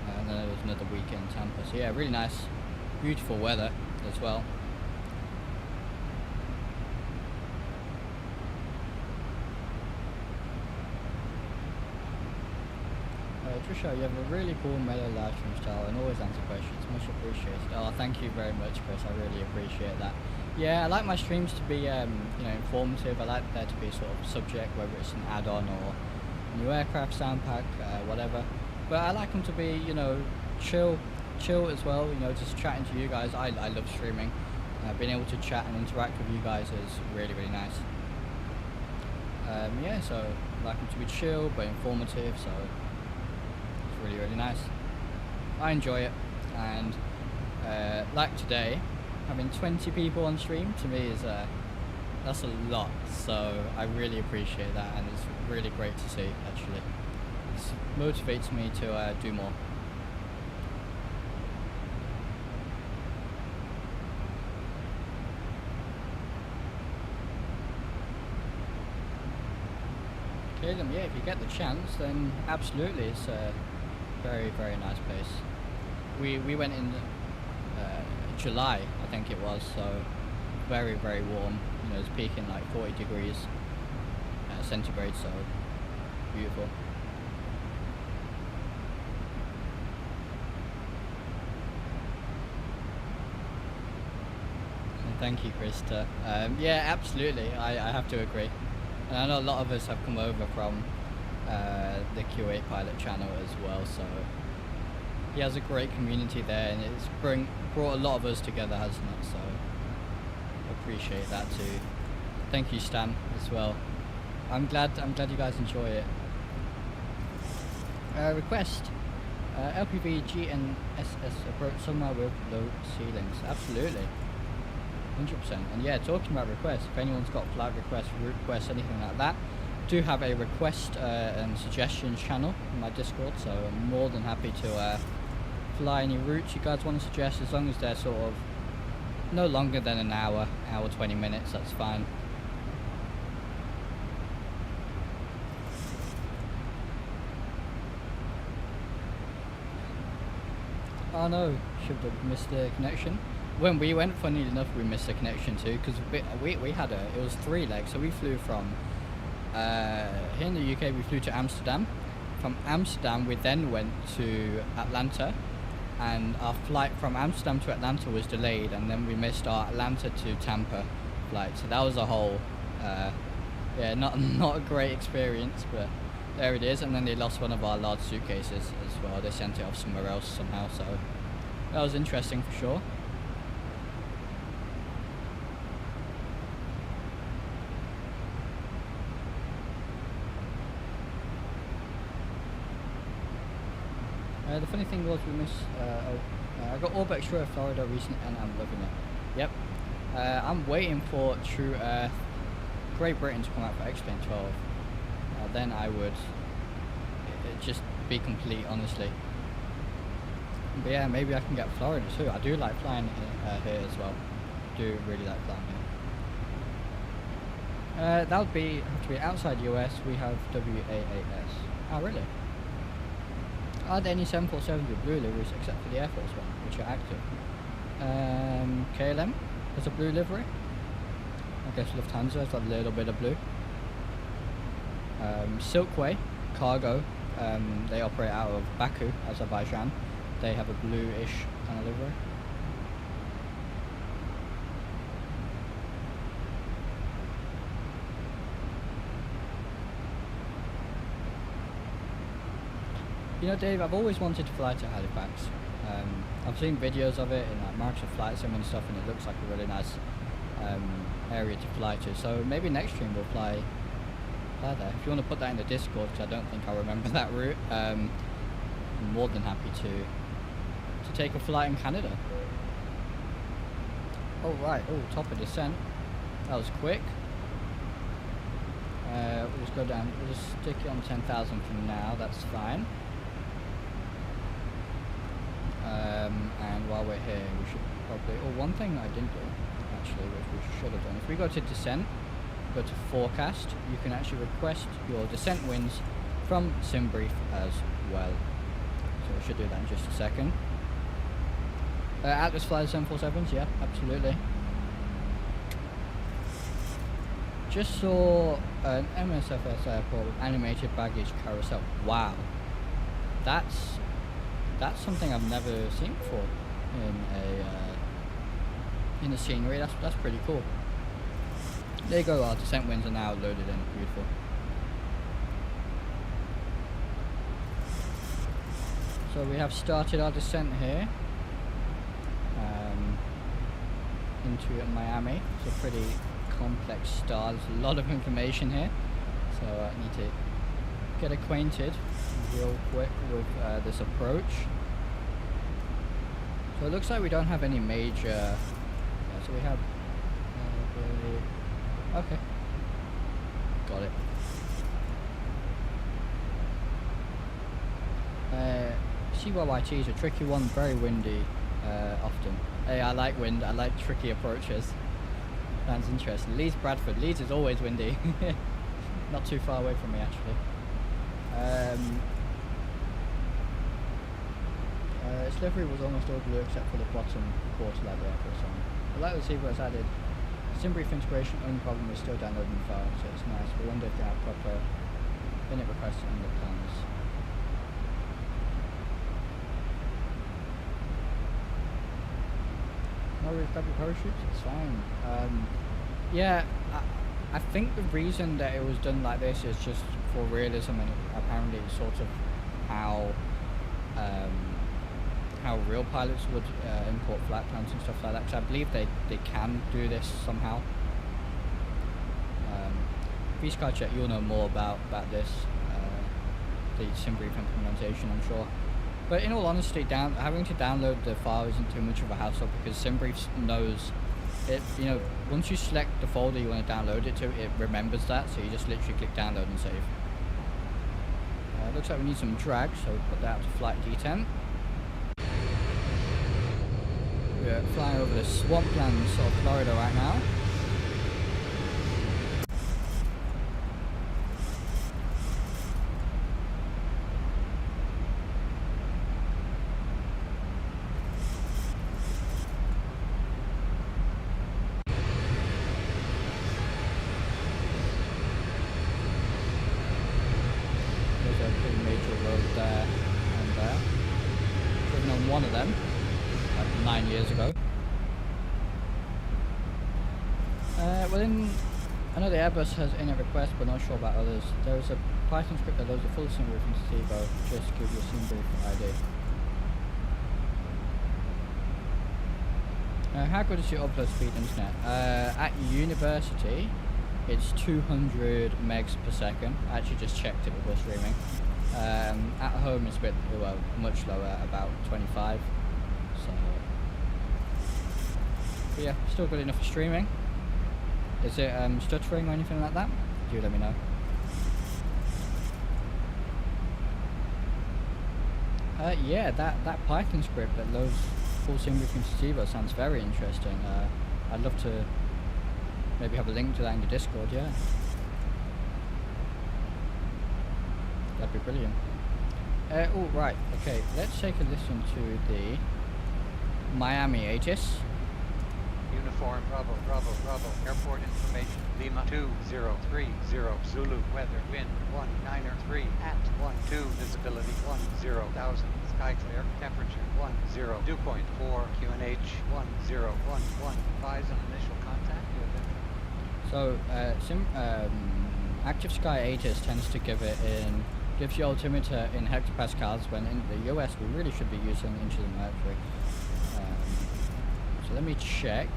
and then there was another weekend in Tampa. So yeah, really nice, beautiful weather as well. Trisha, you have a really cool mellow live stream style and always answer questions. Much appreciated. Oh, thank you very much, Chris. I really appreciate that. Yeah, I like my streams to be, you know, informative. I like there to be a sort of subject, whether it's an add-on or new aircraft sound pack, whatever. But I like them to be, you know, chill as well. You know, just chatting to you guys. I love streaming. Being able to chat and interact with you guys is really, really nice. Yeah, so I like them to be chill but informative. So really, really nice. I enjoy it, and like today, having 20 people on stream to me is that's a lot, so I really appreciate that, and it's really great to see. Actually, it motivates me to do more. Okay, then, yeah, if you get the chance, then absolutely, it's very, very nice place. We went in July, I think it was, so very, very warm. You know, it's peaking like 40 degrees centigrade, so beautiful. Thank you, Krista. Yeah, absolutely. I have to agree. And I know a lot of us have come over from the Q8 pilot channel as well, so he has a great community there, and it's brought a lot of us together, hasn't it? So appreciate that too. Thank you, Stan, as well. I'm glad you guys enjoy it. Request LPV GNSS approach somewhere with low ceilings. Absolutely, 100%. And yeah, talking about requests, if anyone's got flight requests, route requests, anything like that, do have a request and suggestions channel in my Discord, so I'm more than happy to fly any routes you guys want to suggest, as long as they're sort of no longer than an hour 20 minutes, that's fine. Oh no, should have missed the connection. When we went, funnily enough, we missed the connection too, because we had it was 3 legs, so we flew from here in the UK, we flew to Amsterdam. From Amsterdam we then went to Atlanta, and our flight from Amsterdam to Atlanta was delayed, and then we missed our Atlanta to Tampa flight, so that was a whole yeah, not a great experience, but there it is. And then they lost one of our large suitcases as well. They sent it off somewhere else somehow, so that was interesting for sure. The funny thing was we missed, I got Orb Extra Florida recently and I'm loving it. Yep. I'm waiting for True Earth Great Britain to come out for X-Plane 12. Then I would just be complete, honestly. But yeah, maybe I can get Florida too. I do like flying here as well. I do really like flying here. That would have to be outside US. We have WAAS. Oh really? Are there any 747s with blue liveries except for the Air Force one, which are active? KLM has a blue livery. I guess Lufthansa has a little bit of blue. Silkway Cargo, they operate out of Baku, Azerbaijan. They have a bluish kind of livery. You know, Dave, I've always wanted to fly to Halifax. I've seen videos of it in like Microsoft Flight Sim and stuff, and it looks like a really nice area to fly to. So maybe next stream we'll fly there. If you want to put that in the Discord, because I don't think I remember that route, I'm more than happy to take a flight in Canada. Oh right, oh, top of descent. That was quick. We'll just go down, we'll just stick it on 10,000 for now, that's fine. And while we're here, we should probably, oh, one thing I didn't do, actually, which we should have done. If we go to descent, go to forecast, you can actually request your descent winds from Simbrief as well. So we should do that in just a second. Atlas flies 747s, yeah, absolutely. Just saw an MSFS airport with animated baggage carousel. Wow, that's something I've never seen before in a scenery. That's pretty cool. There you go. Our descent winds are now loaded in. Beautiful. So we have started our descent here into Miami. It's a pretty complex star. There's a lot of information here, so I need to get acquainted real quick with this approach. So it looks like we don't have any major. Yeah, so we have. Okay, got it. CYYT is a tricky one, very windy often. Hey, I like wind, I like tricky approaches. Sounds interesting. Leeds Bradford. Leeds is always windy. Not too far away from me actually. Its livery was almost all blue except for the bottom quarter level Air Force on. I like the Zibo has added Simbrief integration, only problem is still downloading the file, so it's nice. We wonder if they have proper init requests on the plans. No worries, grab your parachutes, it's fine. Yeah, I think the reason that it was done like this is just for realism, and apparently it's sort of how real pilots would import flight plans and stuff like that, because I believe they can do this somehow. Skycheck, you'll know more about this, the Simbrief implementation, I'm sure. But in all honesty, having to download the file isn't too much of a hassle, because Simbrief knows it. You know, once you select the folder you want to download it to, it remembers that, so you just literally click download and save. Looks like we need some drag, so put that out to flight D10. We're flying over the swamplands of Florida right now. One of them, like 9 years ago. I know the Airbus has in a request, but not sure about others. There is a Python script that loads a full Simbrief into Zibo. Just give you a Simbrief ID. How good is your upload speed internet? At university, it's 200 megs per second. I actually just checked it before streaming. At home it's a bit, well, much lower, about 25. So, but yeah, still good enough for streaming. Is it stuttering or anything like that? Do let me know. Yeah, that Python script that loads full Simbrief into Zibo sounds very interesting. I'd love to maybe have a link to that in the Discord. Yeah. That'd be brilliant. Oh, right, okay, let's take a listen to the Miami Aegis. Uniform, Bravo, Bravo, Bravo, airport information, Lima 2030, Zulu, weather, wind 193, at 12, visibility 10,000, sky clear, temperature 10, dew point 4, QNH 1011, advise an initial contact. So, Active Sky Aegis tends to gives you altimeter in hectopascals, when in the US we really should be using inches of mercury. So let me check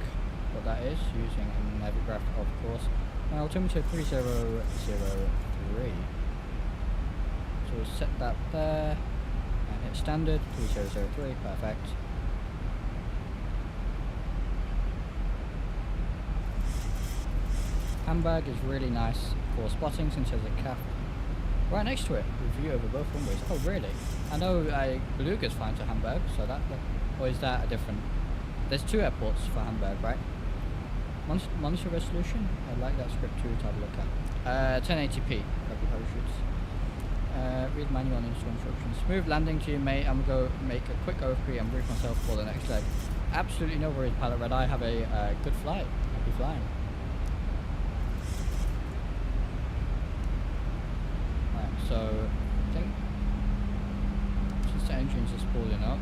what that is, using a Navigraph, of course. Altimeter 3003. So we'll set that there, and hit standard, 3003, perfect. Hamburg is really nice for spotting since there's a cap right next to it, with view over both runways. Oh really? I know Beluga's fine to Hamburg, so that, or is that a different? There's two airports for Hamburg, right? Monitor resolution? I'd like that script too to have a look at. 1080p, copy parachutes. Read manual and install instructions. Smooth landing to you, mate. I'm going to go make a quick OP and brief myself for the next leg. Absolutely no worries, Pilot Red Eye. Have a good flight. Happy flying. So, I think since the engines are spooling up,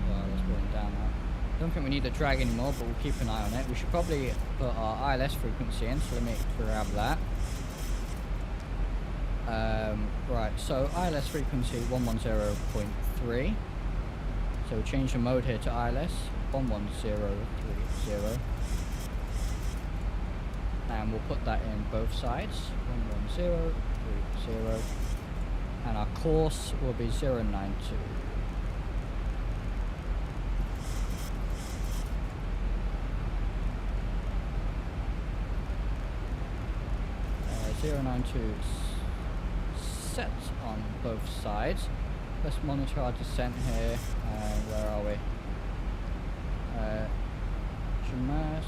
well, they're spooling down now. I don't think we need the drag anymore, but we'll keep an eye on it. We should probably put our ILS frequency in, so let me grab that. Right, so ILS frequency 110.3. So we'll change the mode here to ILS 11030. And we'll put that in both sides, 11030. And our course will be 092. Set on both sides. Let's monitor our descent here. Where are we? Jamas.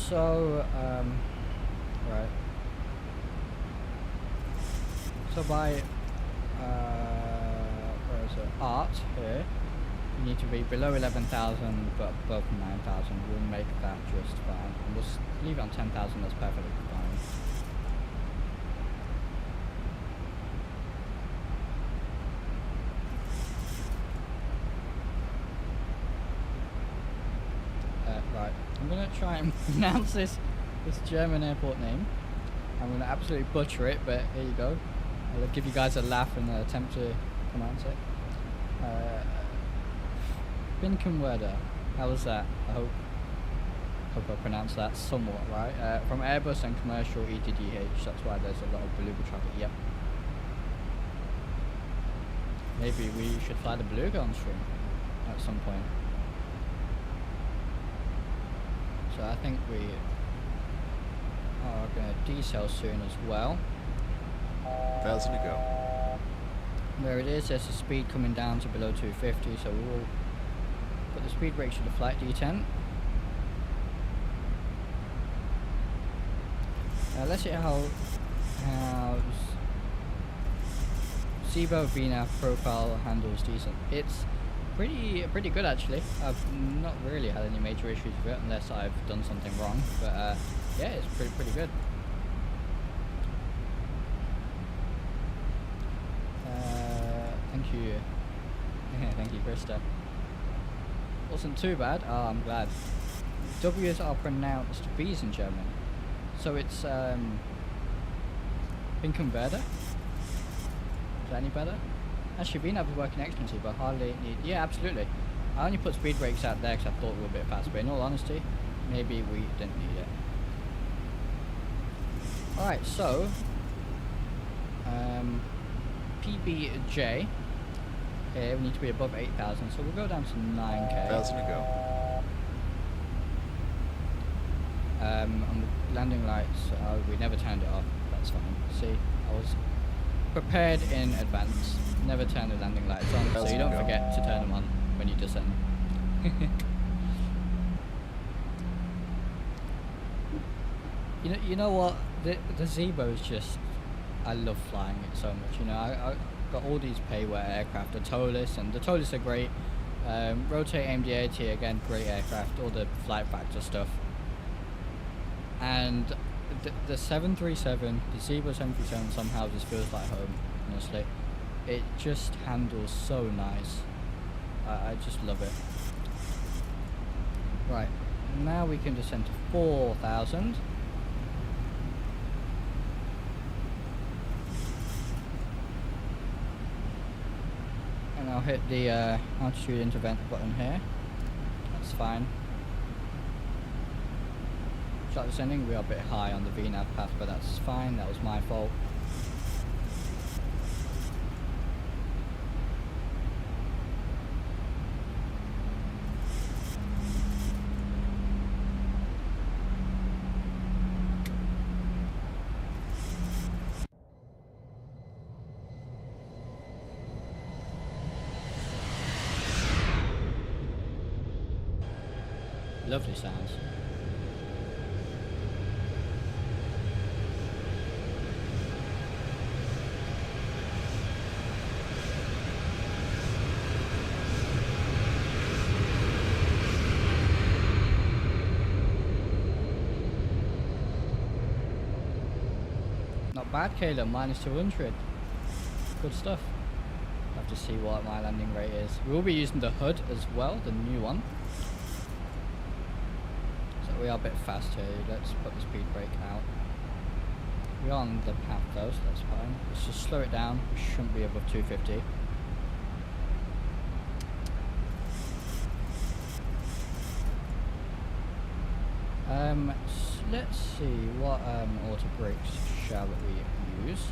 So, right. So by, where is it? Art here. You need to be below 11,000 but above 9,000. We'll make that just fine. And we'll leave it on 10,000, that's perfectly fine. Right, I'm going to try and pronounce this German airport name. I'm going to absolutely butcher it, but here you go. I'll give you guys a laugh and attempt to pronounce it. Binkenwerder. How was that? I hope I pronounced that somewhat right. From Airbus and commercial ETDH, that's why there's a lot of beluga traffic. Yep. Maybe we should fly the beluga on stream at some point. So I think we are going to decel soon as well. 1,000 to go. There it is, there's the speed coming down to below 250, so we'll put the speed brakes to the flight D10. Let's see how Zibo VNAV profile handles decent. It's pretty good actually. I've not really had any major issues with it unless I've done something wrong, but yeah, it's pretty good. Thank you. Thank you, Krista. Wasn't too bad. Oh, I'm glad. W's are pronounced B's in German. So it's Binkenwerder. Is that any better? Actually, VNAV is working excellently, but hardly need... Yeah, absolutely. I only put speed brakes out there because I thought we were a bit faster, but in all honesty, maybe we didn't need it. Alright, so... PBJ. Here, we need to be above 8,000, so we'll go down to 9k. 1,000 to go. And landing lights, we never turned it off, that's fine. See, I was prepared in advance. Never turn the landing lights on, so you don't forget to turn them on when you descend. You know what? The Zibo is just... I love flying it so much. You know, I got all these payware aircraft, the Tolis, and the Tolis are great. Rotate AMD-80, again, great aircraft. All the flight factor stuff. And the 737, the Zibo 737 somehow just feels like home, honestly. It just handles so nice. I just love it. Right, now we can descend to 4,000. And I'll hit the altitude intervent button here. That's fine. Start descending, we are a bit high on the VNAV path, but that's fine, that was my fault. Lovely sounds. Not bad, Caleb, minus 200. Good stuff. I'll have to see what my landing rate is. We'll be using the hood as well, the new one. We are a bit fast here, let's put the speed brake out. We're on the path though, so that's fine. Let's just slow it down, we shouldn't be above 250. Let's see, what auto brakes shall we use?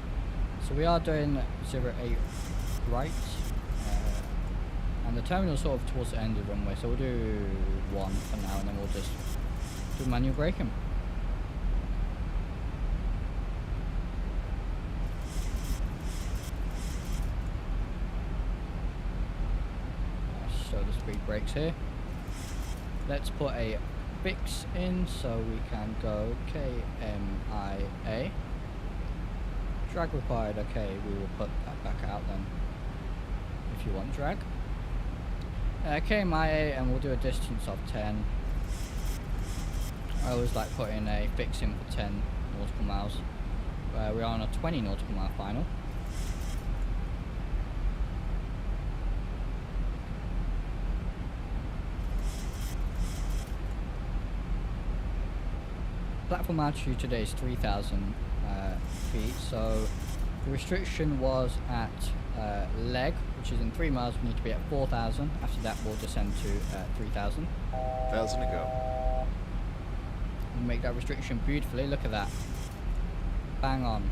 So we are doing 08 right, and the terminal's sort of towards the end of the runway, so we'll do 1 for now, and then we'll just do manual braking. So the speed brakes here. Let's put a fix in so we can go KMIA. Drag required, okay, we will put that back out then if you want drag. KMIA, and we'll do a distance of 10. I always like putting a fix in for 10 nautical miles. We're on a 20 nautical mile final. Platform altitude today is 3,000 feet, so the restriction was at leg, which is in 3 miles. We need to be at 4,000. After that, we'll descend to 3,000. 1,000 to go. We'll make that restriction beautifully. Look at that. Bang on.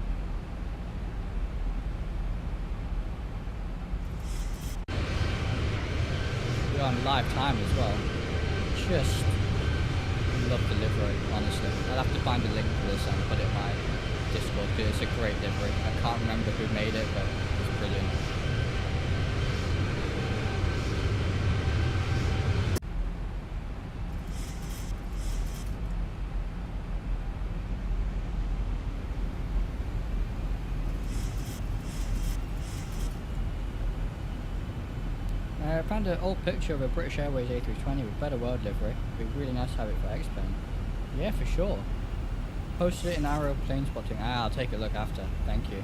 We're on live time as well. Just love the livery, honestly. I'll have to find a link for this and put it in my Discord because it's a great livery. I can't remember who made it, but it's brilliant. I found an old picture of a British Airways A320 with better world livery. It'd be really nice to have it for X-Plane. Yeah, for sure. Posted it in aeroplane spotting. I'll take a look after. Thank you.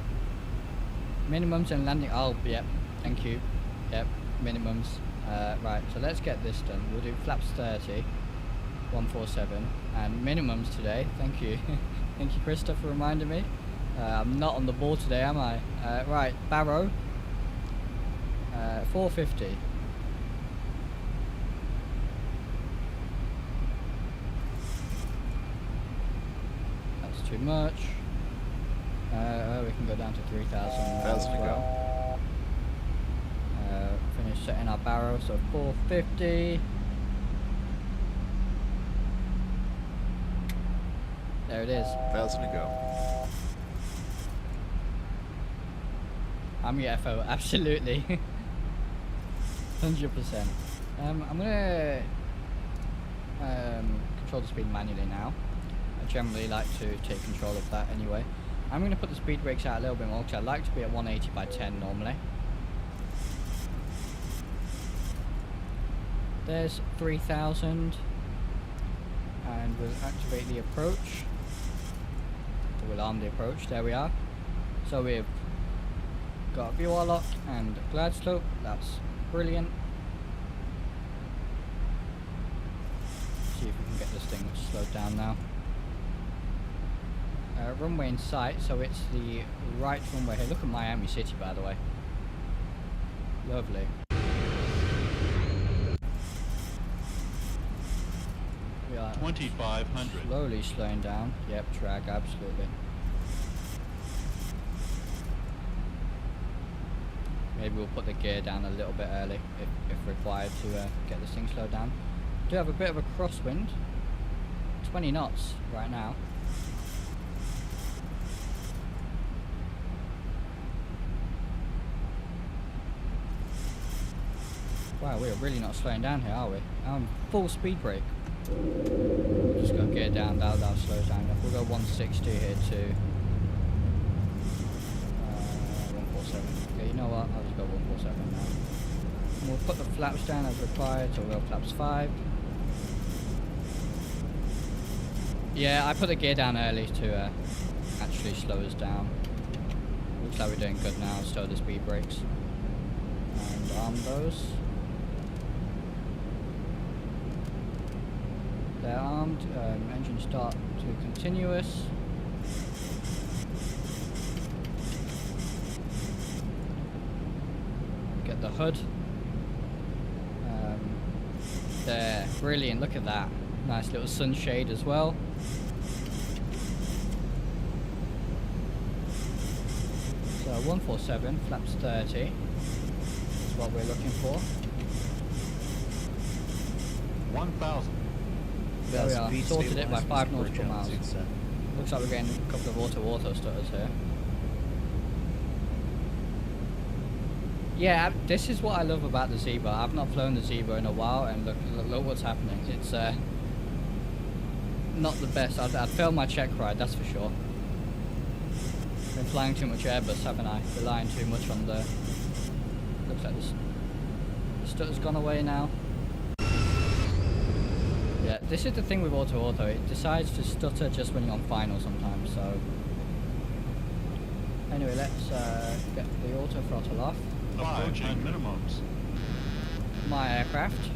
Minimums and landing. Oh, yep. Thank you. Yep. Minimums. Right, so let's get this done. We'll do flaps 30, 147, and minimums today. Thank you. Thank you, Krista, for reminding me. I'm not on the ball today, am I? Right, Barrow. 450. That's too much. We can go down to 3,000. 1,000 to go. Finish setting our barrow, so 450. There it is. 1,000 to go. I'm your FO, absolutely. 100%. I'm gonna control the speed manually now. I generally like to take control of that anyway. I'm gonna put the speed brakes out a little bit more because I like to be at 180 by 10 normally. There's 3,000, and we'll activate the approach. We'll arm the approach. There we are. So we've got VOR lock and glide slope. That's brilliant. See if we can get this thing slowed down now. Runway in sight, so it's the right runway here. Look at Miami City, by the way. Lovely. We are 2,500. slowly slowing down. Yep, drag, absolutely. Maybe we'll put the gear down a little bit early if required to get this thing slowed down. Do have a bit of a crosswind. 20 knots right now. Wow, we're really not slowing down here, are we? Full speed brake. Just got gear down, that'll slow us down. We'll go 160 here too. 147. Okay, you know what? I'll just go 147 now. And we'll put the flaps down as required, so we'll flaps 5. Yeah, I put the gear down early to actually slow us down. Looks like we're doing good now, so the speed brakes. And arm those. They're armed. Engine start to continuous. Get the hood. There, brilliant. Look at that. Nice little sunshade as well. So 147, flaps 30. That's what we're looking for. 1,000. There we are, sorted it by 5 nautical miles. Looks like we're getting a couple of auto stutters here. Yeah, this is what I love about the Zibo. I've not flown the Zibo in a while, and look what's happening. It's not the best. I'd fail my check ride, that's for sure. Been flying too much Airbus, haven't I? Relying too much on the... Looks like the stutter's gone away now. Yeah, this is the thing with auto. It decides to stutter just when you're on final sometimes, so... Anyway, let's get the auto throttle off. Approaching minimums. My aircraft.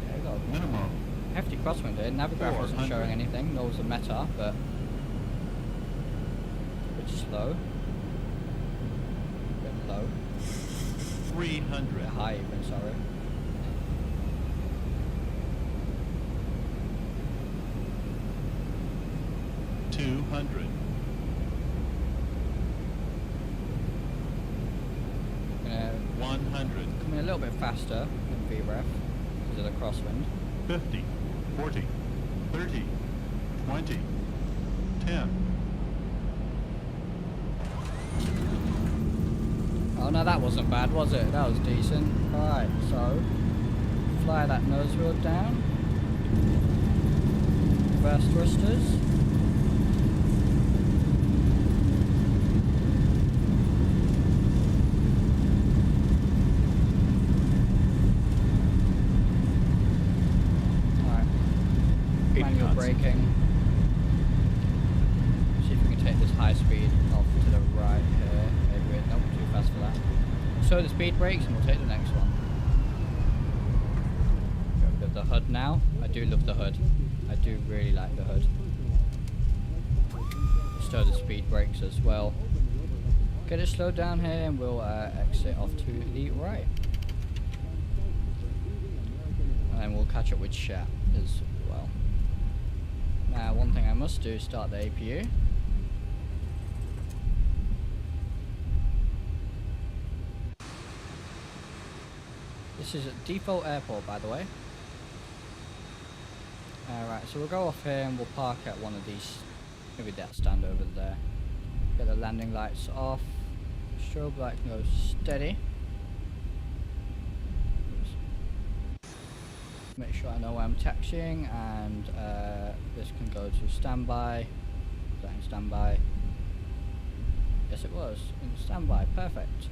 Yeah, we got a Minimum. hefty crosswind here. Navigraph wasn't 400. showing anything, nor was the METAR, but... a bit slow. A bit low. 300. A bit high even, sorry. $200. Gonna 100. come in a little bit faster than VREF because of the crosswind. 50. 40. 30. 20. 10. Oh no, that wasn't bad, was it? That was decent. Alright, so fly that nose wheel down. Reverse thrusters. Alright. Manual braking. See if we can take this high speed off to the right here. Maybe nope, too fast for that. So the speed brakes and we'll take the next one. Get rid of the HUD now. I do love the HUD. I do really like the HUD. Stow the speed brakes as well. Get it slowed down here and we'll exit off to the right. And then we'll catch up with Shat as well. Now one thing I must do is start the APU. This is at default airport, by the way. Alright, so we'll go off here and we'll park at one of these, maybe that stand over there. Get the landing lights off. Strobe light goes steady. Make sure I know where I'm taxiing, and this can go to standby. Is that in standby? Yes, it was in standby. Perfect.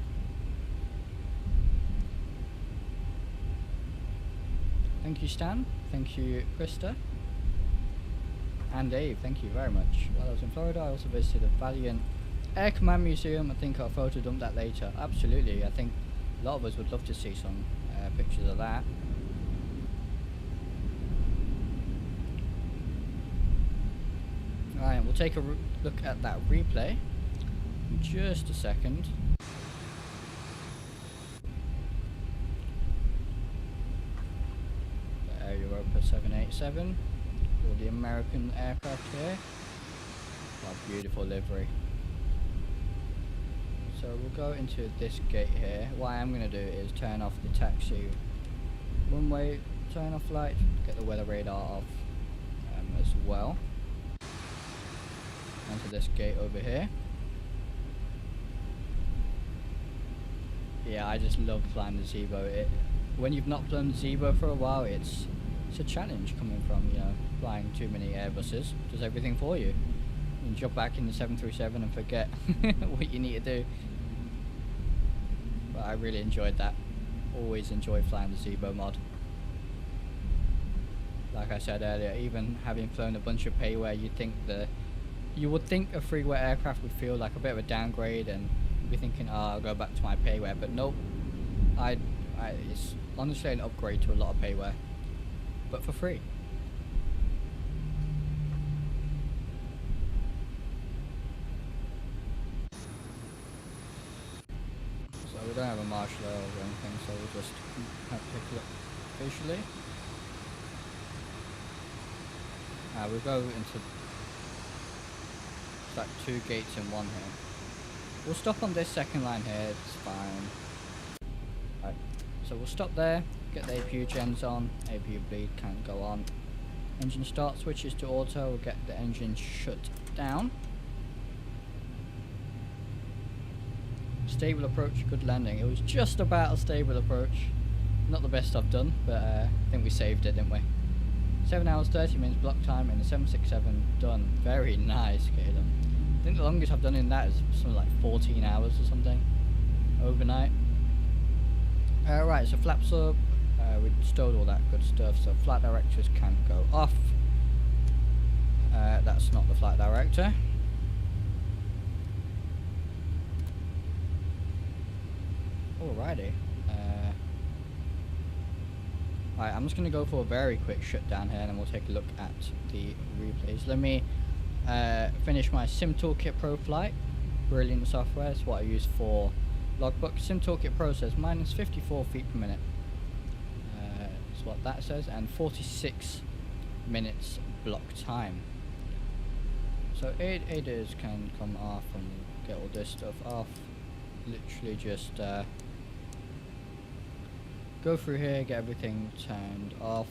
Thank you, Stan. Thank you, Krista. And Dave, thank you very much. While I was in Florida, I also visited the Valiant Air Command Museum. I think I'll photo dump that later. Absolutely. I think a lot of us would love to see some pictures of that. Alright, we'll take a look at that replay in just a second. Europa 787, all the American aircraft here. Oh, beautiful livery. So we'll go into this gate here. What I am going to do is turn off the taxi runway turn off light, get the weather radar off as well. Onto this gate over here. Yeah, I just love flying the Zibo. When you've not flown the Zibo for a while, it's a challenge coming from, you know, flying too many Airbuses. Does everything for you. You jump back in the 737 and forget what you need to do. But I really enjoyed that. Always enjoy flying the Zibo mod. Like I said earlier, even having flown a bunch of payware, you would think a freeware aircraft would feel like a bit of a downgrade, and you'd be thinking, oh, I'll go back to my payware. But nope, it's honestly an upgrade to a lot of payware, but for free. So we don't have a marshal or anything, so we'll just have to take a look visually. We'll go into like 2 gates in one here. We'll stop on this second line here, it's fine. Right, so we'll stop there, get the APU gens on, APU bleed can't go on. Engine start switches to auto, we'll get the engine shut down. Stable approach, good landing. It was just about a stable approach. Not the best I've done, but I think we saved it, didn't we? 7 hours 30 minutes block time in the 767 done. Very nice, Caleb. I think the longest I've done in that is something like 14 hours or something overnight. Right, so flaps up. We stowed all that good stuff, so flight directors can go off. That's not the flight director. Alrighty. Alright, I'm just going to go for a very quick shutdown here and then we'll take a look at the replays. Let me finish my Sim Toolkit Pro flight. Brilliant software. It's what I use for logbook. Sim Toolkit Pro says minus 54 feet per minute. That's what that says, and 46 minutes block time. So ADAs can come off and get all this stuff off. Literally just go through here, get everything turned off.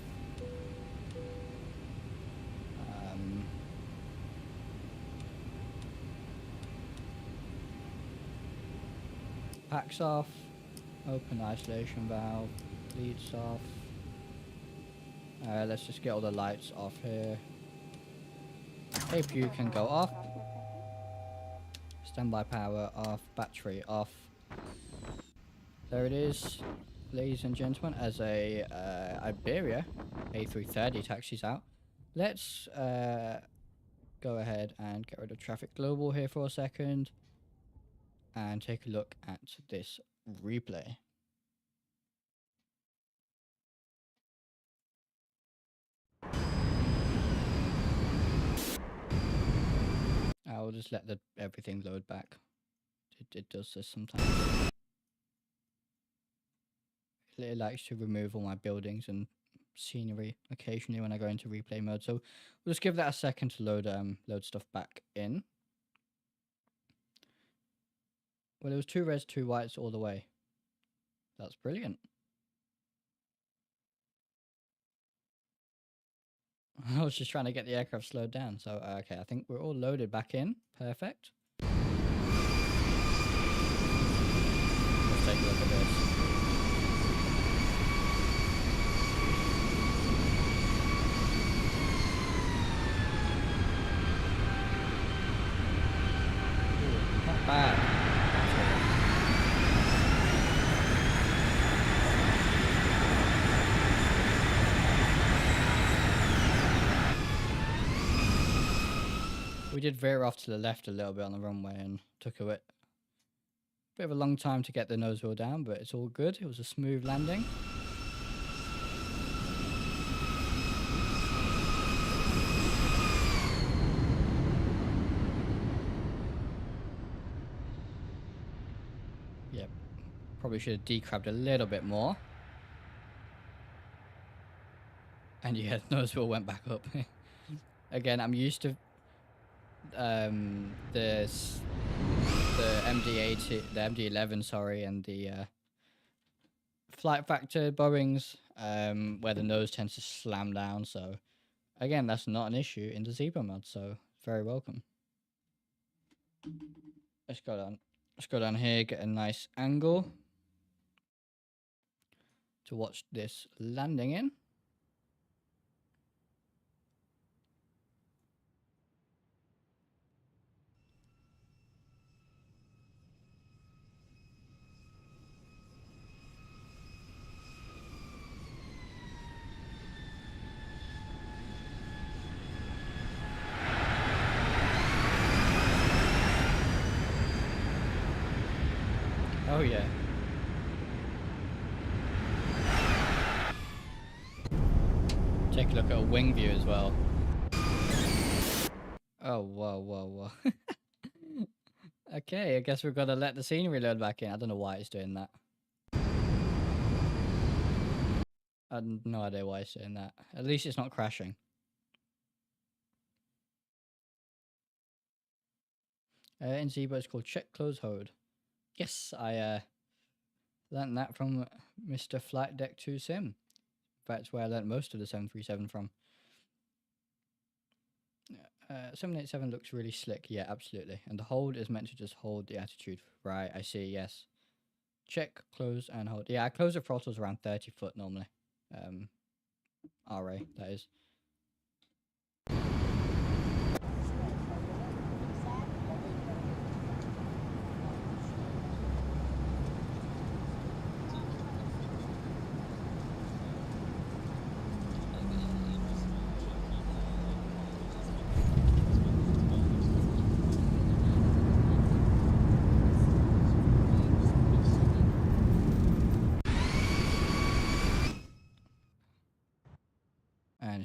Packs off, open isolation valve, leads off. Let's just get all the lights off here. APU can go off. Standby power off, battery off. There it is, ladies and gentlemen, as a Iberia A330 taxis out. Let's go ahead and get rid of traffic global here for a second and take a look at this replay. I'll just let everything load back. It does this sometimes. It likes to remove all my buildings and scenery occasionally when I go into replay mode. So we'll just give that a second to load stuff back in. Well, it was 2 reds, 2 whites all the way. That's brilliant. I was just trying to get the aircraft slowed down. So, okay, I think we're all loaded back in. Perfect. Let's take a look at this. Ooh, not bad. We did veer off to the left a little bit on the runway and took a bit of a long time to get the nose wheel down, but it's all good. It was a smooth landing. Yep, probably should have decrabbed a little bit more. And yeah, the nose wheel went back up. Again, I'm used to the MD-8, the MD-11, sorry, and the flight factor Boeings, where the nose tends to slam down. So again, that's not an issue in the Zibo mod. So very welcome. Let's go down. Let's go down here, get a nice angle to watch this landing in. Oh yeah. Take a look at a wing view as well. Oh, whoa, whoa, whoa. Okay, I guess we've got to let the scenery load back in. I don't know why it's doing that. I have no idea why it's doing that. At least it's not crashing. In Zibo, it's called check, close, hold. Yes, I learned that from Mr. Flight Deck 2 Sim. That's where I learned most of the 737 from. 787 looks really slick. Yeah, absolutely. And the hold is meant to just hold the attitude. Right, I see, yes. Check, close, and hold. Yeah, I close the throttles around 30 foot normally. RA, that is.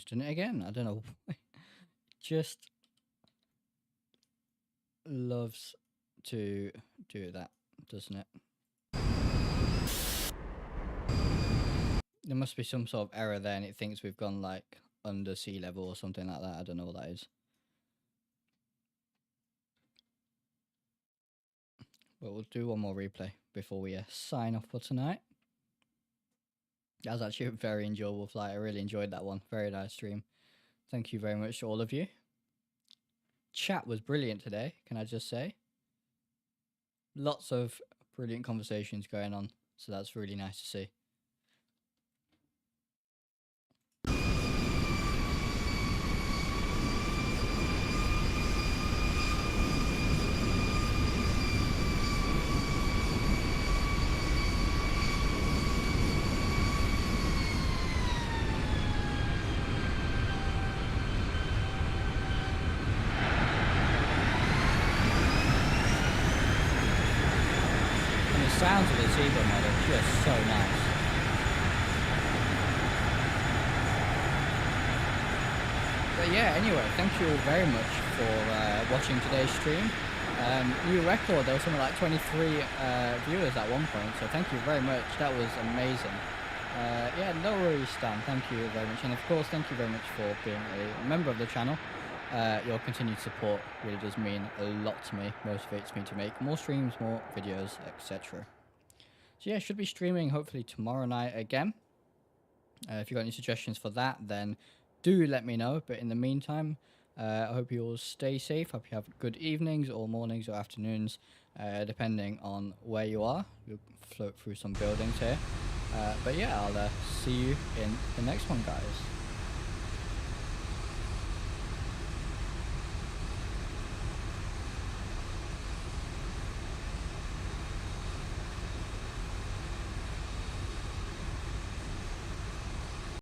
it's done it again. I don't know why. Just loves to do that, doesn't it? There must be some sort of error there and it thinks we've gone like under sea level or something like that. I don't know what that is. But we'll do one more replay before we sign off for tonight. That was actually a very enjoyable flight. I really enjoyed that one. Very nice stream. Thank you very much to all of you. Chat was brilliant today, can I just say. Lots of brilliant conversations going on. So that's really nice to see. Sounds of the Zibo mod are just so nice. But yeah, anyway, thank you all very much for watching today's stream. New record, there was something like 23 viewers at one point, so thank you very much, that was amazing. Yeah, no worries Stan, thank you very much, and of course thank you very much for being a member of the channel. Your continued support really does mean a lot to me, motivates me to make more streams, more videos, etc. So yeah, should be streaming hopefully tomorrow night again. If you've got any suggestions for that, then do let me know. But in the meantime, I hope you all stay safe. Hope you have good evenings or mornings or afternoons, depending on where you are. We'll float through some buildings here. But yeah, I'll see you in the next one, guys.